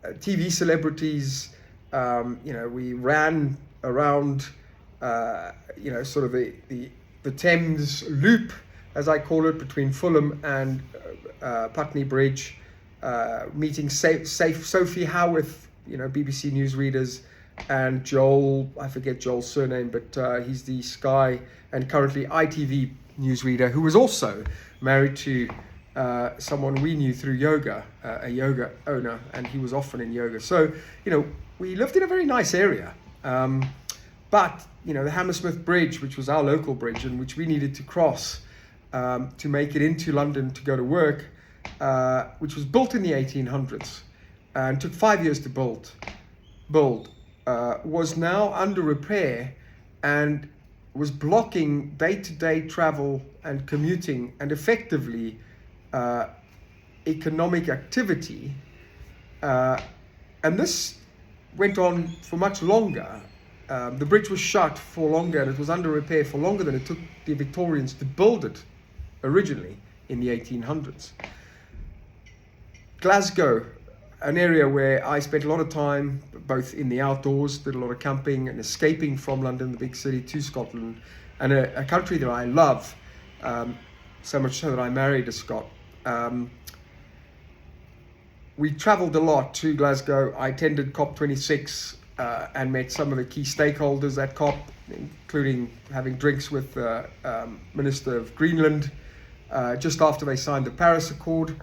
TV celebrities. We ran around, sort of the Thames Loop, as I call it, between Fulham and Putney Bridge, meeting Sophie Howarth, BBC News readers, and Joel, I forget Joel's surname, but he's the Sky and currently ITV newsreader, who was also married to someone we knew through yoga, a yoga owner, and he was often in yoga. So, we lived in a very nice area. But, the Hammersmith Bridge, which was our local bridge and which we needed to cross to make it into London to go to work, which was built in the 1800s and took 5 years to build, was now under repair and was blocking day-to-day travel and commuting and effectively economic activity. And this went on for much longer. The bridge was shut for longer, and it was under repair for longer than it took the Victorians to build it originally in the 1800s. Glasgow, an area where I spent a lot of time, both in the outdoors, did a lot of camping and escaping from London, the big city, to Scotland, and a country that I love, so much so that I married a Scot. We travelled a lot to Glasgow. I attended COP26 and met some of the key stakeholders at COP, including having drinks with the Minister of Greenland just after they signed the Paris Accord.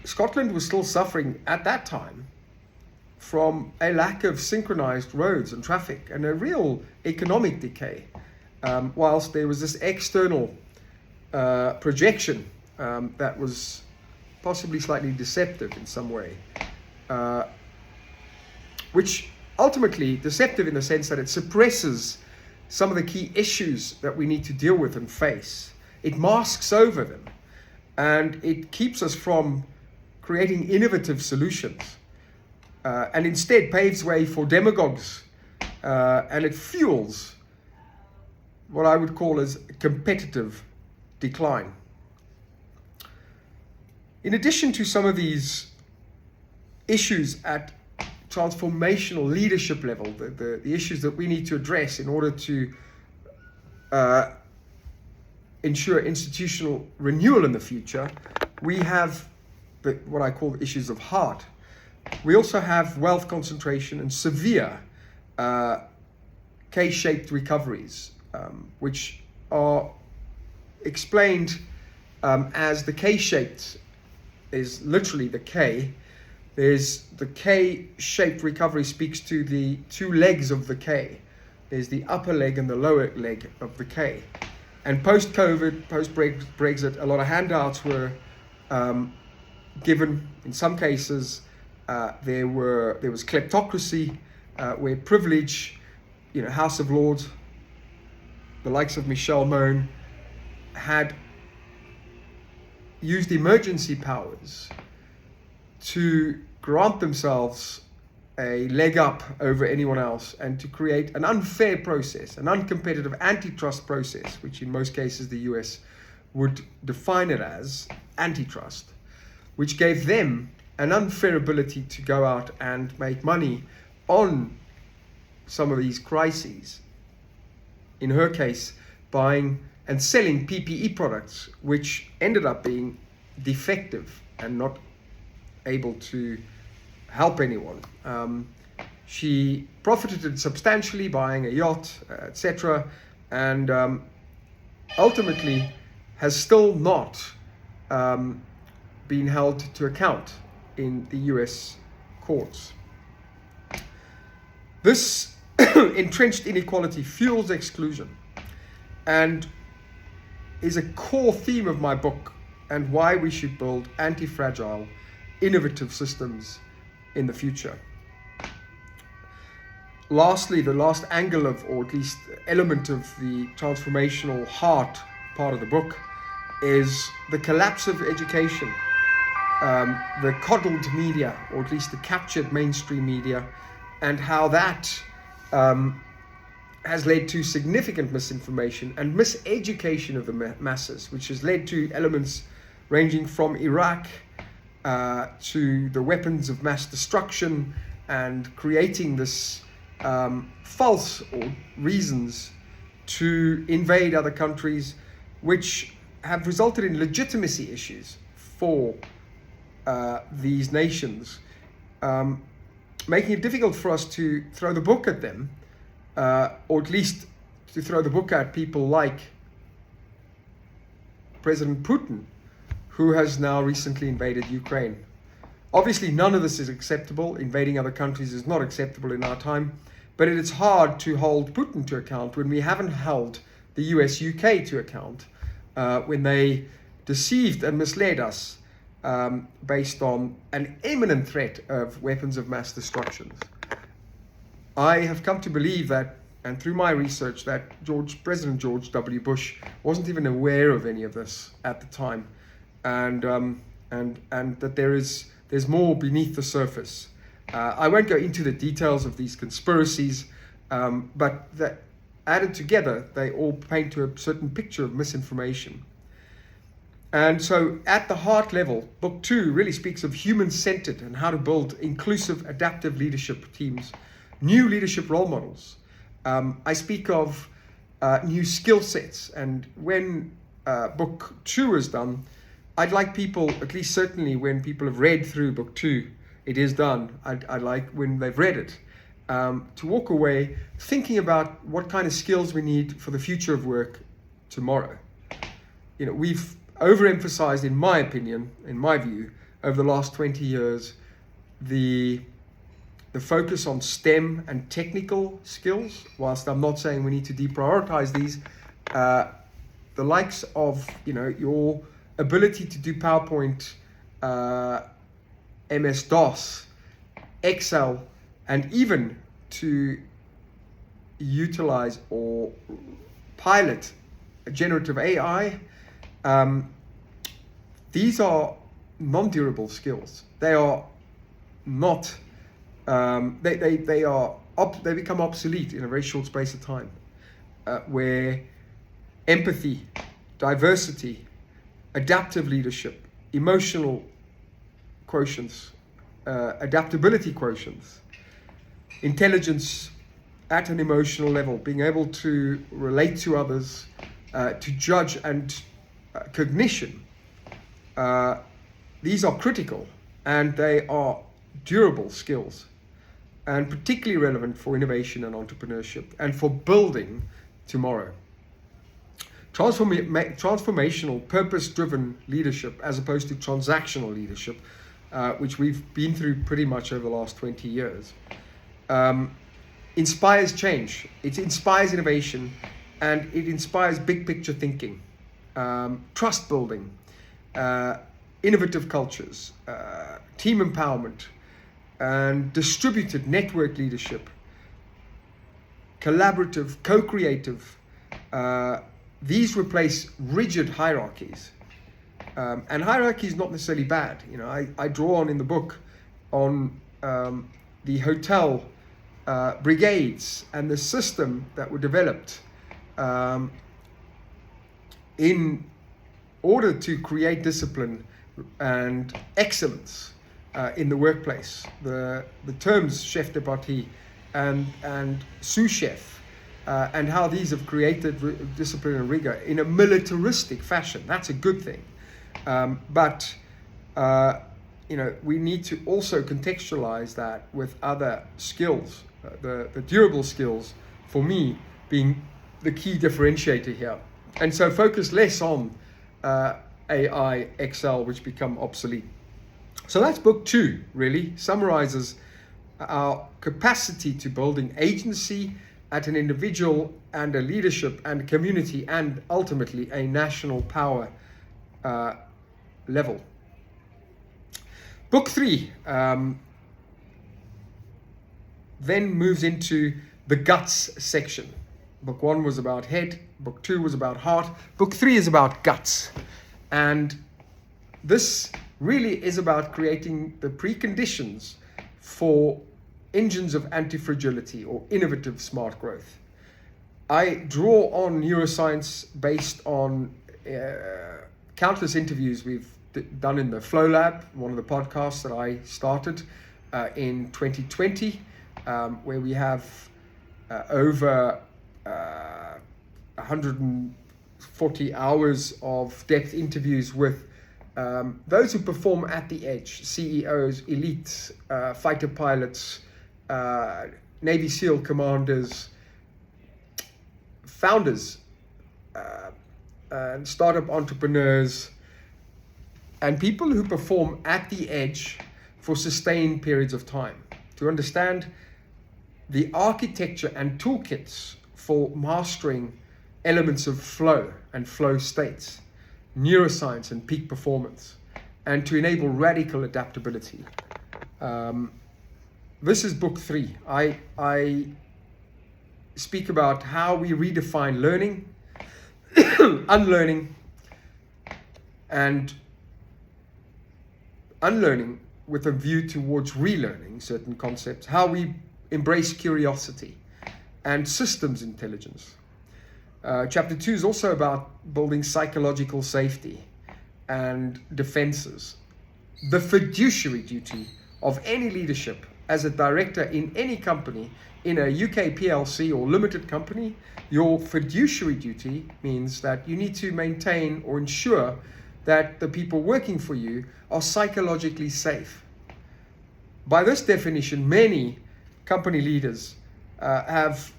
Scotland was still suffering at that time from a lack of synchronized roads and traffic and a real economic decay, whilst there was this external projection that was possibly slightly deceptive in some way, which ultimately deceptive in the sense that it suppresses some of the key issues that we need to deal with and face. It masks over them, and it keeps us from creating innovative solutions, and instead paves way for demagogues, and it fuels what I would call as competitive decline. In addition to some of these issues at transformational leadership level, the issues that we need to address in order to ensure institutional renewal in the future, we have what I call the issues of heart. We also have wealth concentration and severe K-shaped recoveries, which are explained as the K-shaped is literally the K. There's the K-shaped recovery speaks to the two legs of the K. There's the upper leg and the lower leg of the K. And post-COVID, post-Brexit, a lot of handouts were given. In some cases, there was kleptocracy, where privilege, House of Lords, the likes of Michelle Mone, had used emergency powers to grant themselves a leg up over anyone else and to create an unfair process, an uncompetitive antitrust process, which in most cases the US would define it as antitrust, which gave them an unfair ability to go out and make money on some of these crises. In her case, buying and selling PPE products, which ended up being defective and not able to help anyone. She profited substantially buying a yacht, etc., and ultimately has still not been held to account in the US courts. This entrenched inequality fuels exclusion and is a core theme of my book and why we should build anti-fragile, innovative systems in the future. Lastly, the last angle of, or at least element of the transformational heart part of the book is the collapse of education, the coddled media, or at least the captured mainstream media, and how that has led to significant misinformation and miseducation of the masses, which has led to elements ranging from Iraq to the weapons of mass destruction and creating this false or reasons to invade other countries, which have resulted in legitimacy issues for these nations, making it difficult for us to throw the book at them, or at least to throw the book at people like President Putin, who has now recently invaded Ukraine. Obviously, none of this is acceptable. Invading other countries is not acceptable in our time, but it is hard to hold Putin to account when we haven't held the US-UK to account when they deceived and misled us based on an imminent threat of weapons of mass destruction. I have come to believe that, and through my research, that President George W. Bush wasn't even aware of any of this at the time, and that there's more beneath the surface. I won't go into the details of these conspiracies, but that added together, they all paint to a certain picture of misinformation. And so at the heart level, book 2 really speaks of human-centered and how to build inclusive, adaptive leadership teams, new leadership role models. I speak of new skill sets, and when book 2 is done, I'd like people, at least certainly when people have read through book 2, it is done, I'd like when they've read it, to walk away thinking about what kind of skills we need for the future of work tomorrow. We've overemphasized, in my opinion, in my view, over the last 20 years, the focus on STEM and technical skills. Whilst I'm not saying we need to deprioritize these, the likes of your ability to do PowerPoint, MS-DOS, Excel, and even to utilize or pilot generative AI. These are non-durable skills. They are not. They become obsolete in a very short space of time. Where empathy, diversity, adaptive leadership, emotional quotients, adaptability quotients, intelligence at an emotional level, being able to relate to others, to judge, and cognition. These are critical, and they are durable skills, and particularly relevant for innovation and entrepreneurship and for building tomorrow. Transformational, purpose-driven leadership as opposed to transactional leadership, which we've been through pretty much over the last 20 years, inspires change. It inspires innovation, and it inspires big picture thinking, trust building, innovative cultures, team empowerment, and distributed network leadership, collaborative, co-creative. These replace rigid hierarchies. And hierarchy is not necessarily bad. You know, I draw on in the book on the hotel brigades and the system that were developed in order to create discipline and excellence in the workplace. The terms chef de partie and sous chef and how these have created discipline and rigor in a militaristic fashion. That's a good thing. But you know, we need to also contextualize that with other skills, the durable skills, for me, being the key differentiator here. And so focus less on AI, Excel, which become obsolete. So that's book 2, really, summarizes our capacity to building agency at an individual and a leadership and community and ultimately a national power level. Book 3 then moves into the guts section. Book 1 was about head, book 2 was about heart, book 3 is about guts. And this really is about creating the preconditions for engines of anti-fragility or innovative smart growth. I draw on neuroscience based on countless interviews we've done in the Flow Lab, one of the podcasts that I started in 2020, where we have over 140 hours of depth interviews with those who perform at the edge, CEOs, elites, fighter pilots, Navy SEAL commanders, founders, and startup entrepreneurs, and people who perform at the edge for sustained periods of time to understand the architecture and toolkits for mastering elements of flow and flow states, neuroscience and peak performance, and to enable radical adaptability. This is book 3. I speak about how we redefine learning, unlearning, and unlearning with a view towards relearning certain concepts, how we embrace curiosity and systems intelligence. Chapter 2 is also about building psychological safety and defenses. The fiduciary duty of any leadership as a director in any company, in a UK PLC or limited company, your fiduciary duty means that you need to maintain or ensure that the people working for you are psychologically safe. By this definition, many company leaders have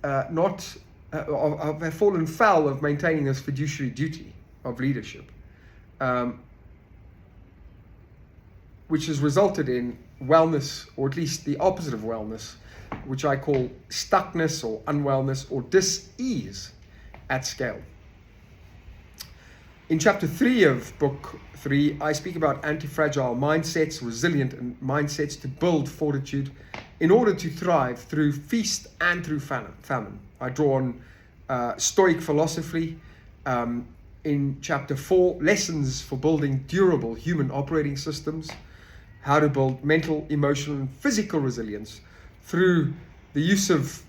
fallen foul of maintaining this fiduciary duty of leadership, which has resulted in wellness, or at least the opposite of wellness, which I call stuckness or unwellness or dis-ease at scale. In chapter 3 of book 3, I speak about anti-fragile mindsets, resilient mindsets to build fortitude in order to thrive through feast and through famine. I draw on Stoic philosophy. In chapter 4, lessons for building durable human operating systems, how to build mental, emotional, and physical resilience through the use of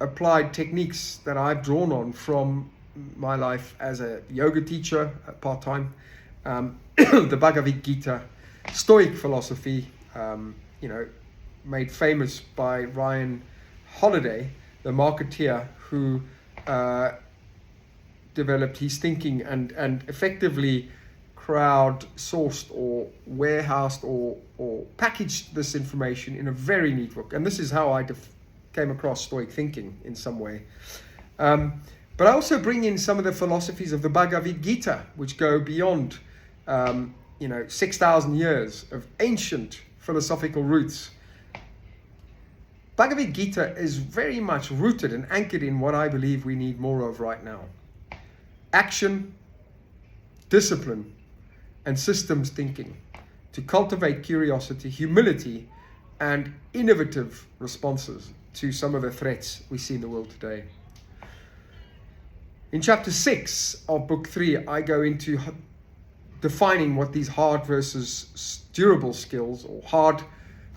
applied techniques that I've drawn on from my life as a yoga teacher, part-time, the Bhagavad Gita, Stoic philosophy, made famous by Ryan Holiday, the marketeer who developed his thinking and effectively crowd-sourced or warehoused or packaged this information in a very neat book. And this is how I came across Stoic thinking in some way. But I also bring in some of the philosophies of the Bhagavad Gita, which go beyond 6,000 years of ancient philosophical roots. Bhagavad Gita is very much rooted and anchored in what I believe we need more of right now. Action, discipline, and systems thinking to cultivate curiosity, humility, and innovative responses to some of the threats we see in the world today. In chapter 6 of book 3, I go into defining what these hard versus durable skills, or hard,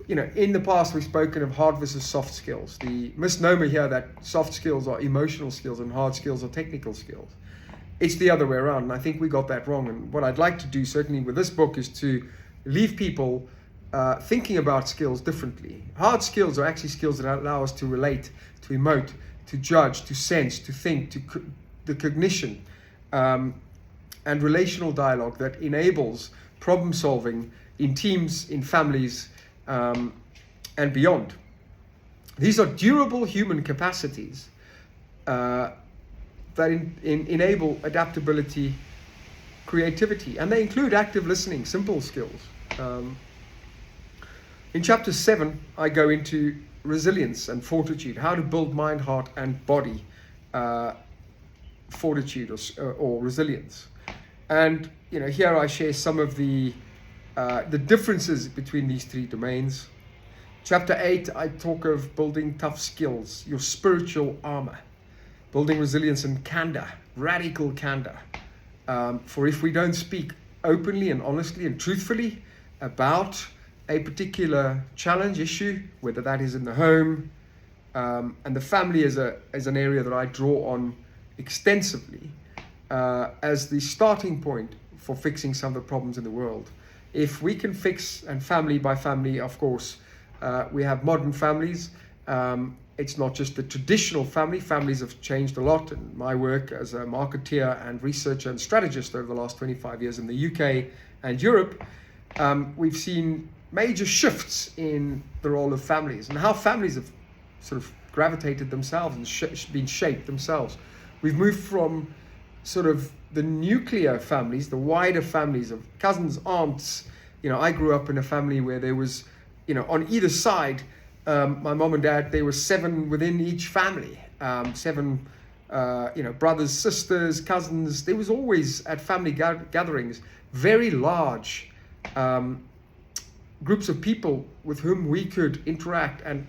in the past we've spoken of hard versus soft skills. The misnomer here that soft skills are emotional skills and hard skills are technical skills. It's the other way around, and I think we got that wrong. And what I'd like to do, certainly with this book, is to leave people thinking about skills differently. Hard skills are actually skills that allow us to relate, to emote, to judge, to sense, to think, the cognition and relational dialogue that enables problem solving in teams, in families, and beyond. These are durable human capacities that enable adaptability, creativity, and they include active listening, simple skills. In chapter 7, I go into resilience and fortitude, how to build mind, heart, and body fortitude or resilience. And here I share some of the differences between these three domains. Chapter 8, I talk of building tough skills, your spiritual armor, building resilience and candor, radical candor. For if we don't speak openly and honestly and truthfully about a particular challenge, issue, whether that is in the home, and the family is an area that I draw on extensively as the starting point for fixing some of the problems in the world. If we can fix, and family by family, of course, we have modern families. It's not just the traditional family. Families have changed a lot. In my work as a marketeer and researcher and strategist over the last 25 years in the UK and Europe, we've seen major shifts in the role of families and how families have sort of gravitated themselves and been shaped themselves. We've moved from sort of the nuclear families, the wider families of cousins, aunts. I grew up in a family where there was, on either side, my mom and dad, there were 7 within each family, 7, brothers, sisters, cousins. There was always at family gatherings, very large groups of people with whom we could interact and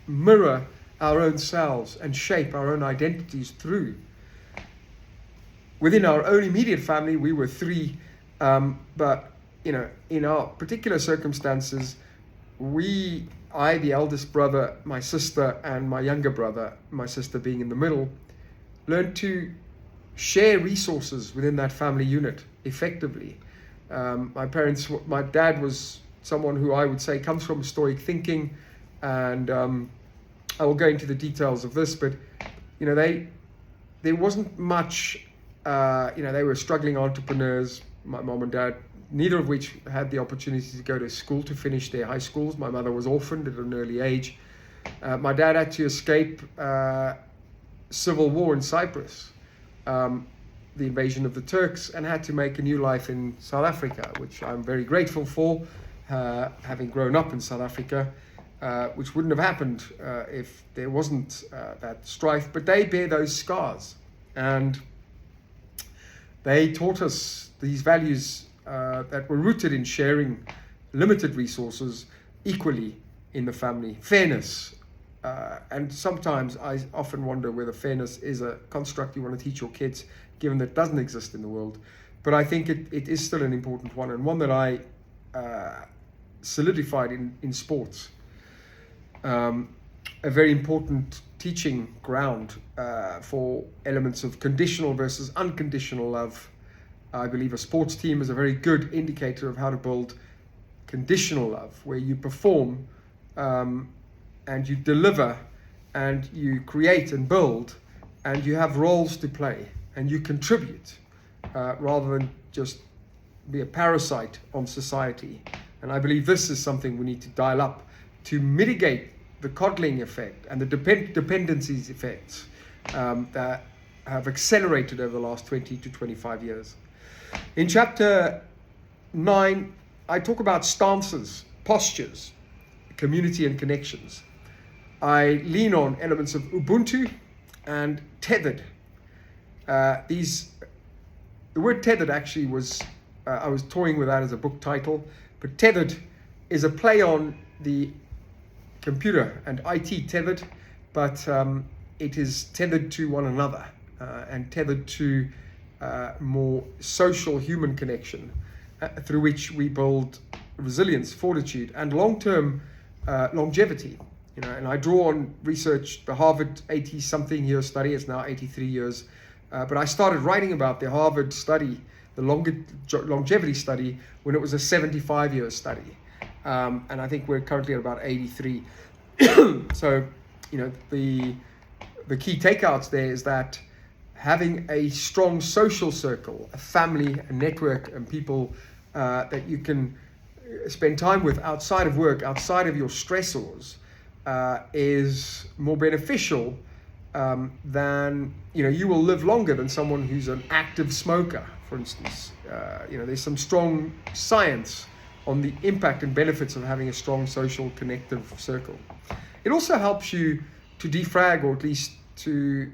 mirror our own selves and shape our own identities through. Within our own immediate family, we were 3, but in our particular circumstances, I, the eldest brother, my sister, and my younger brother, my sister being in the middle, learned to share resources within that family unit effectively. My dad was someone who I would say comes from Stoic thinking, and I will go into the details of this, but there wasn't much. They were struggling entrepreneurs. My mom and dad, neither of which had the opportunity to go to school to finish their high schools. My mother was orphaned at an early age. My dad had to escape civil war in Cyprus, the invasion of the Turks, and had to make a new life in South Africa, which I'm very grateful for, having grown up in South Africa, which wouldn't have happened if there wasn't that strife. But they bear those scars, and they taught us these values that were rooted in sharing limited resources equally in the family. Fairness. And sometimes I often wonder whether fairness is a construct you want to teach your kids, given that it doesn't exist in the world. But I think it is still an important one, and one that I solidified in sports. A very important teaching ground for elements of conditional versus unconditional love. I believe a sports team is a very good indicator of how to build conditional love, where you perform and you deliver and you create and build and you have roles to play and you contribute rather than just be a parasite on society. And I believe this is something we need to dial up to mitigate the coddling effect and the dependencies effects that have accelerated over the last 20 to 25 years. In chapter 9, I talk about stances, postures, community and connections. I lean on elements of Ubuntu and tethered. The word tethered actually was, I was toying with that as a book title, but tethered is a play on the computer and IT tethered, but it is tethered to one another and tethered to more social human connection through which we build resilience, fortitude, and long-term longevity. And I draw on research, the Harvard 80-something year study. It's now 83 years. But I started writing about the Harvard study, the longevity study, when it was a 75-year study. And I think we're currently at about 83. So, the key takeouts there is that having a strong social circle, a family, a network, and people that you can spend time with outside of work, outside of your stressors, is more beneficial than, you will live longer than someone who's an active smoker, for instance. There's some strong science on the impact and benefits of having a strong social connective circle. It also helps you to defrag, or at least to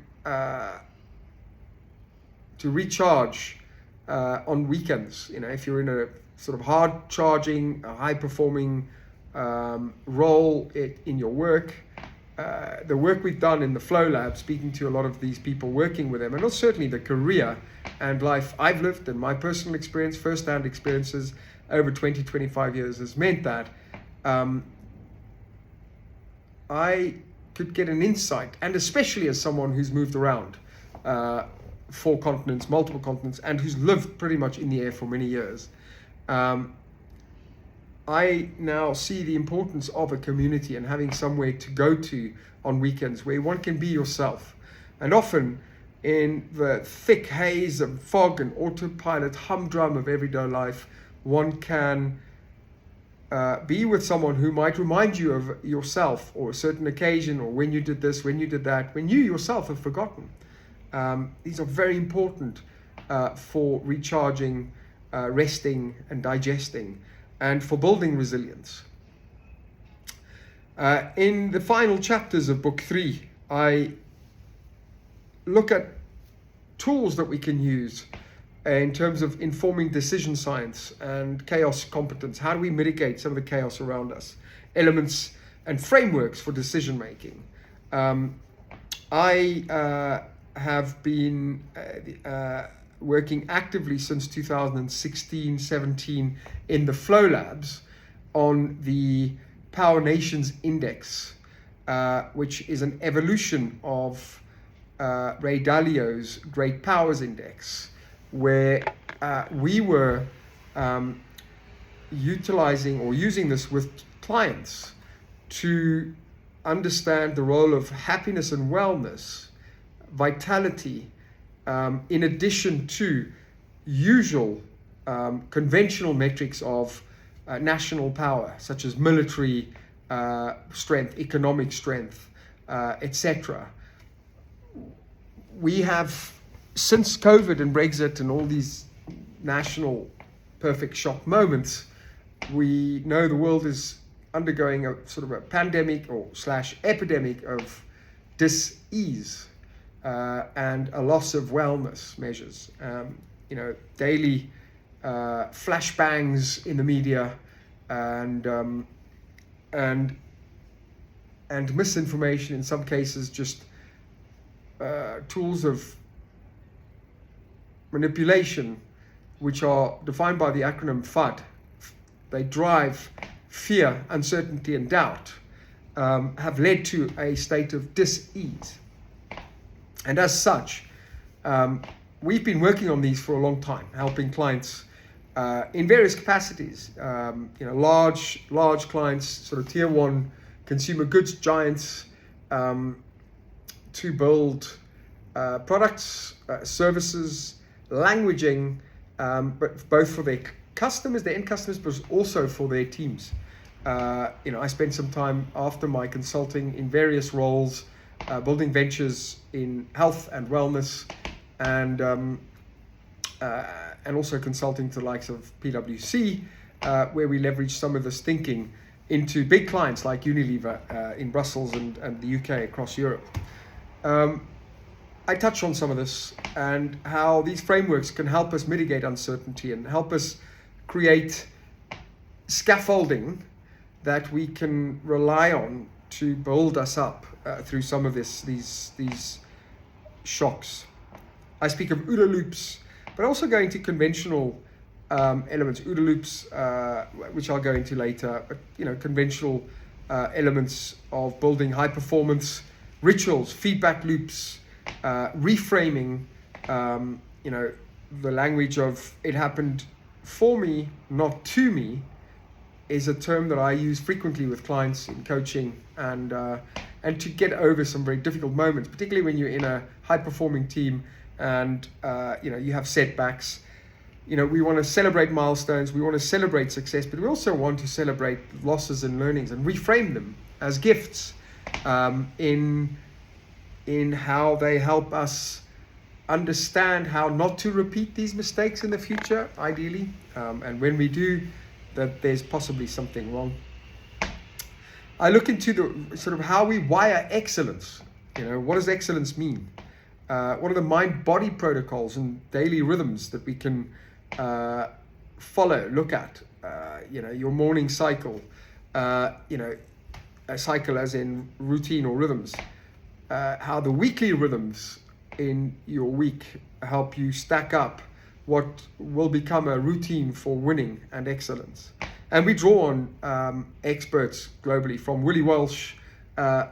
recharge on weekends. If you're in a sort of hard charging, high performing role in your work, the work we've done in the Flow Lab, speaking to a lot of these people, working with them, and certainly the career and life I've lived and my personal experience, first-hand experiences over 20-25 years has meant that I could get an insight, and especially as someone who's moved around 4 continents, multiple continents, and who's lived pretty much in the air for many years, I now see the importance of a community and having somewhere to go to on weekends where one can be yourself. And often in the thick haze of fog and autopilot humdrum of everyday life, one can be with someone who might remind you of yourself, or a certain occasion, or when you did this, when you did that, when you yourself have forgotten. These are very important for recharging, resting, and digesting, and for building resilience. In the final chapters of book 3, I look at tools that we can use in terms of informing decision science and chaos competence. How do we mitigate some of the chaos around us? Elements and frameworks for decision making. I have been working actively since 2016-17 in the Flow Labs on the Power Nations Index, which is an evolution of Ray Dalio's Great Powers Index, where we were utilizing or using this with clients to understand the role of happiness and wellness, vitality, in addition to usual conventional metrics of national power, such as military strength, economic strength, etc. We have, since COVID and Brexit and all these national perfect shock moments, we know the world is undergoing a sort of a pandemic or / epidemic of dis-ease. And a loss of wellness measures. Daily flashbangs in the media, and misinformation, in some cases just tools of manipulation, which are defined by the acronym FUD. They drive fear, uncertainty, and doubt, have led to a state of dis-ease. And as such, we've been working on these for a long time, helping clients in various capacities. Large clients, sort of tier 1 consumer goods giants, to build products, services, languaging, but both for their customers, their end customers, but also for their teams. I spent some time after my consulting in various roles, building ventures in health and wellness, and also consulting to the likes of PwC, where we leverage some of this thinking into big clients like Unilever in Brussels and the UK, across Europe. I touched on some of this and how these frameworks can help us mitigate uncertainty and help us create scaffolding that we can rely on to build us up through some of these shocks. I speak of OODA loops, but also go into conventional elements, OODA loops, which I'll go into later, but conventional elements of building high performance rituals, feedback loops, reframing, the language of "it happened for me, not to me" is a term that I use frequently with clients in coaching, and to get over some very difficult moments, particularly when you're in a high performing team and you have setbacks. We want to celebrate milestones, we want to celebrate success, but we also want to celebrate losses and learnings and reframe them as gifts in how they help us understand how not to repeat these mistakes in the future, ideally, and when we do, that there's possibly something wrong. I look into the sort of how we wire excellence. What does excellence mean? What are the mind-body protocols and daily rhythms that we can follow, look at? Your morning cycle, a cycle as in routine or rhythms. How the weekly rhythms in your week help you stack up what will become a routine for winning and excellence. And we draw on experts globally, from Willie Welsh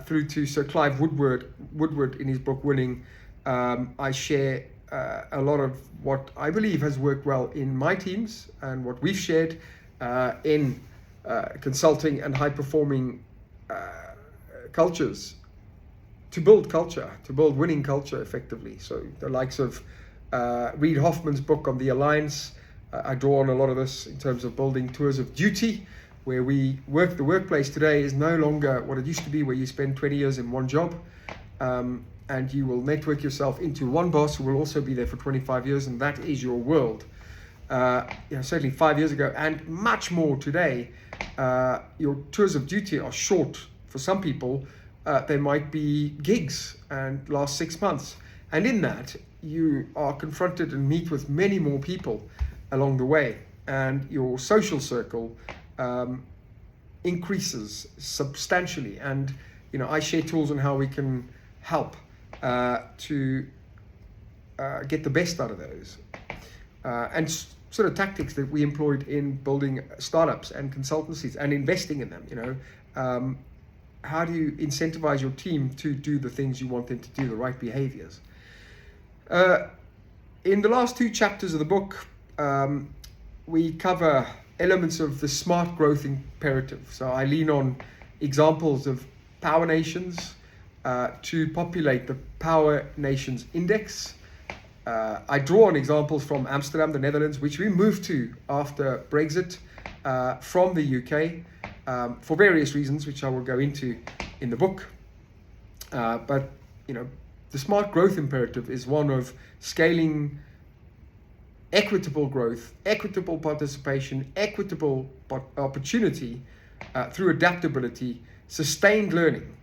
through to Sir Clive Woodward in his book Winning. I share a lot of what I believe has worked well in my teams and what we've shared in consulting and high-performing cultures to build culture, to build winning culture effectively. So the likes of Reid Hoffman's book on the Alliance, I draw on a lot of this in terms of building tours of duty, where the workplace today is no longer what it used to be, where you spend 20 years in one job, and you will network yourself into one boss who will also be there for 25 years, and that is your world. Certainly 5 years ago, and much more today, your tours of duty are short. For some people, they might be gigs and last 6 months. And in that, you are confronted and meet with many more people along the way. And your social circle increases substantially. And, I share tools on how we can help to get the best out of those. And sort of tactics that we employed in building startups and consultancies and investing in them, how do you incentivize your team to do the things you want them to do, the right behaviors? In the last 2 chapters of the book, we cover elements of the smart growth imperative. So I lean on examples of power nations to populate the Power Nations Index. I draw on examples from Amsterdam, the Netherlands, which we moved to after Brexit from the UK. For various reasons, which I will go into in the book. But, the smart growth imperative is one of scaling equitable growth, equitable participation, equitable opportunity through adaptability, sustained learning,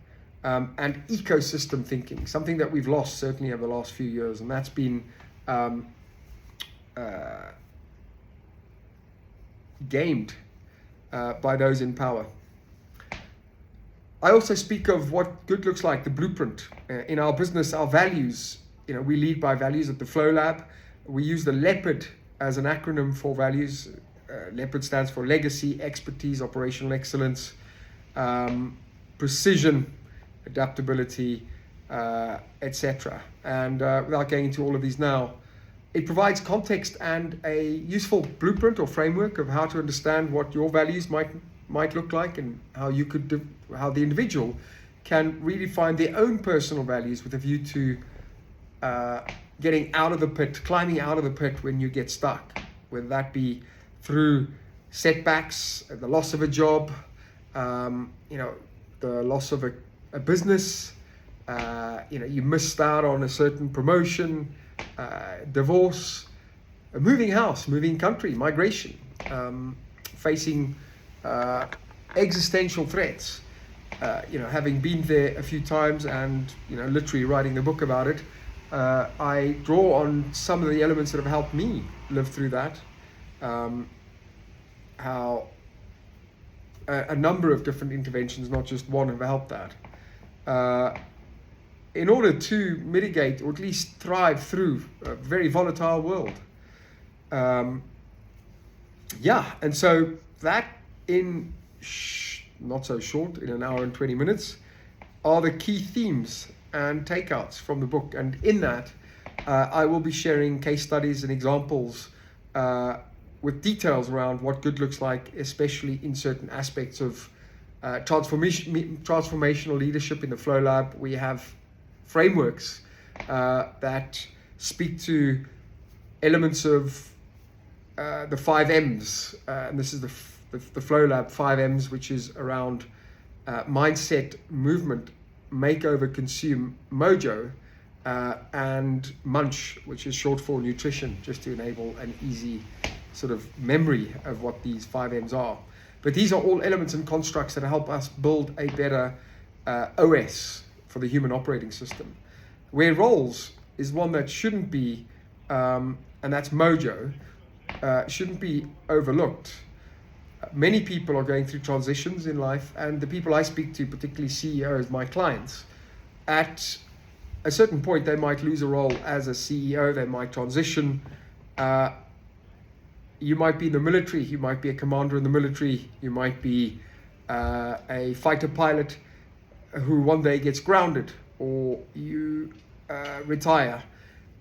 and ecosystem thinking, something that we've lost certainly over the last few years, and that's been gamed by those in power. I also speak of what good looks like, the blueprint. In our business, our values, we lead by values at the Flow Lab. We use the LEOPARD as an acronym for values. LEOPARD stands for legacy, expertise, operational excellence, precision, adaptability, etc. And without going into all of these now, it provides context and a useful blueprint or framework of how to understand what your values might look like, and how the individual can really find their own personal values with a view to getting out of the pit, climbing out of the pit when you get stuck, whether that be through setbacks, the loss of a job, the loss of a business, you missed out on a certain promotion, divorce, a moving house, moving country, migration, facing existential threats. Having been there a few times and literally writing a book about it, I draw on some of the elements that have helped me live through that. How a number of different interventions, not just one, have helped that. In order to mitigate or at least thrive through a very volatile world. And so that in not so short, in an hour and 20 minutes, are the key themes and takeouts from the book. And in that, I will be sharing case studies and examples with details around what good looks like, especially in certain aspects of transformational leadership. In the Flow Lab, we have frameworks that speak to elements of the 5 M's, and this is the Flow Lab 5 M's, which is around mindset, movement, makeover, consume, mojo, and munch, which is short for nutrition, just to enable an easy sort of memory of what these 5 M's are. But these are all elements and constructs that help us build a better OS for the human operating system. Where roles is one that shouldn't be, and that's mojo, shouldn't be overlooked. Many people are going through transitions in life, and the people I speak to, particularly CEOs, my clients, at a certain point they might lose a role as a CEO, they might transition. You might be in the military, you might be a commander in the military, you might be a fighter pilot who one day gets grounded, or you retire.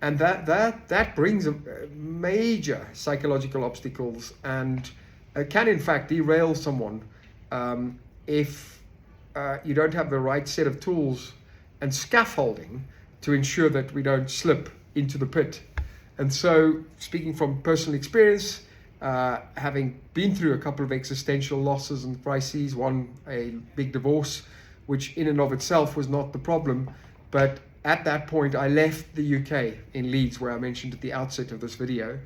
And that brings major psychological obstacles, and can in fact derail someone if you don't have the right set of tools and scaffolding to ensure that we don't slip into the pit. And so, speaking from personal experience, having been through a couple of existential losses and crises, one a big divorce, which in and of itself was not the problem, but at that point I left the UK in Leeds, where I mentioned at the outset of this video,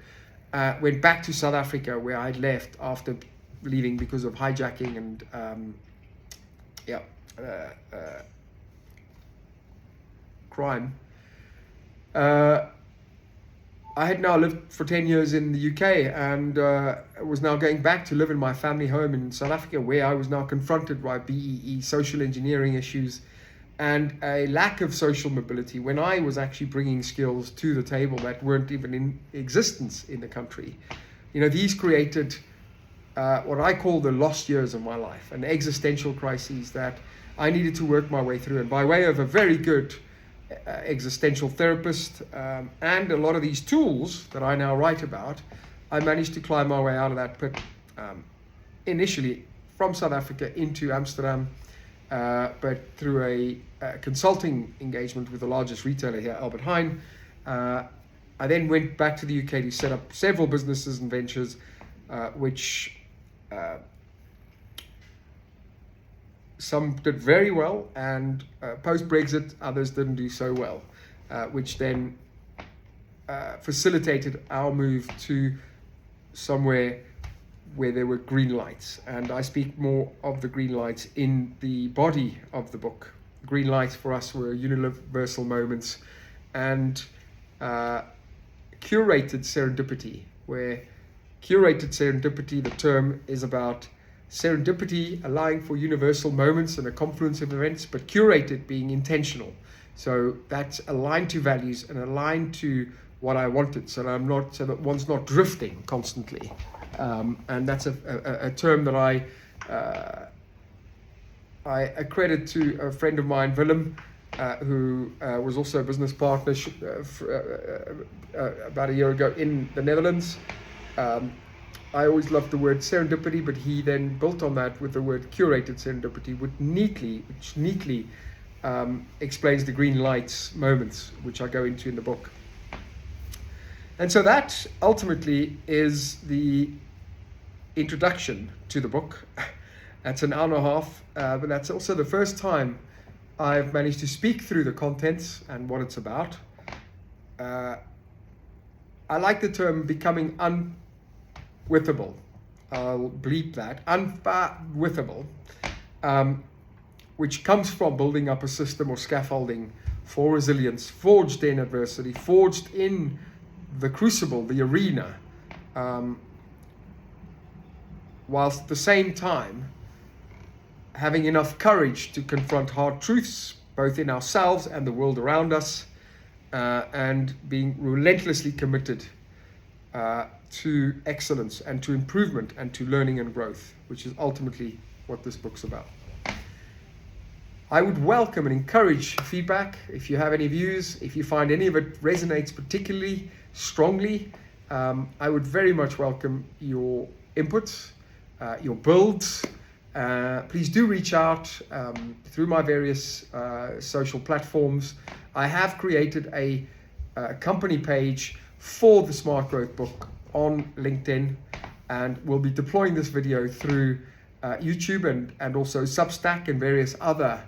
went back to South Africa, where I'd left after leaving because of hijacking and crime. I had now lived for 10 years in the UK, and was now going back to live in my family home in South Africa, where I was now confronted by BEE, social engineering issues, and a lack of social mobility, when I was actually bringing skills to the table that weren't even in existence in the country. You know, these created what I call the lost years of my life, an existential crises that I needed to work my way through. And by way of a very good existential therapist and a lot of these tools that I now write about, I managed to climb my way out of that pit, initially from South Africa into Amsterdam, but through a consulting engagement with the largest retailer here, Albert Heijn. I then went back to the UK to set up several businesses and ventures, which some did very well, and post-Brexit, others didn't do so well, which then facilitated our move to somewhere where there were green lights. And I speak more of the green lights in the body of the book. Green lights for us were universal moments and curated serendipity, where curated serendipity, the term is about serendipity allowing for universal moments and a confluence of events, but curated being intentional. So that's aligned to values and aligned to what I wanted, so that one's not drifting constantly. And that's a term that I accredit to a friend of mine, Willem, who was also a business partner about a year ago in the Netherlands. I always loved the word serendipity, but he then built on that with the word curated serendipity, which neatly explains the green lights moments, which I go into in the book. And so that ultimately is the introduction to the book. That's an hour and a half, but that's also the first time I've managed to speak through the contents and what it's about. I like the term becoming unwithable. I'll bleep that, unwithable, which comes from building up a system or scaffolding for resilience, forged in adversity, forged in the crucible, the arena, whilst at the same time having enough courage to confront hard truths, both in ourselves and the world around us, and being relentlessly committed to excellence and to improvement and to learning and growth, which is ultimately what this book's about. I would welcome and encourage feedback. If you have any views, if you find any of it resonates particularly strongly, I would very much welcome your inputs, your builds. Please do reach out through my various social platforms. I have created a company page for the Smart Growth book on LinkedIn, and we'll be deploying this video through YouTube and also Substack and various other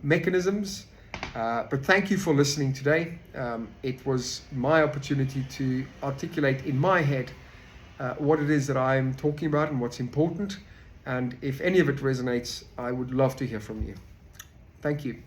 mechanisms. But thank you for listening today. It was my opportunity to articulate in my head what it is that I'm talking about and what's important. And if any of it resonates, I would love to hear from you. Thank you.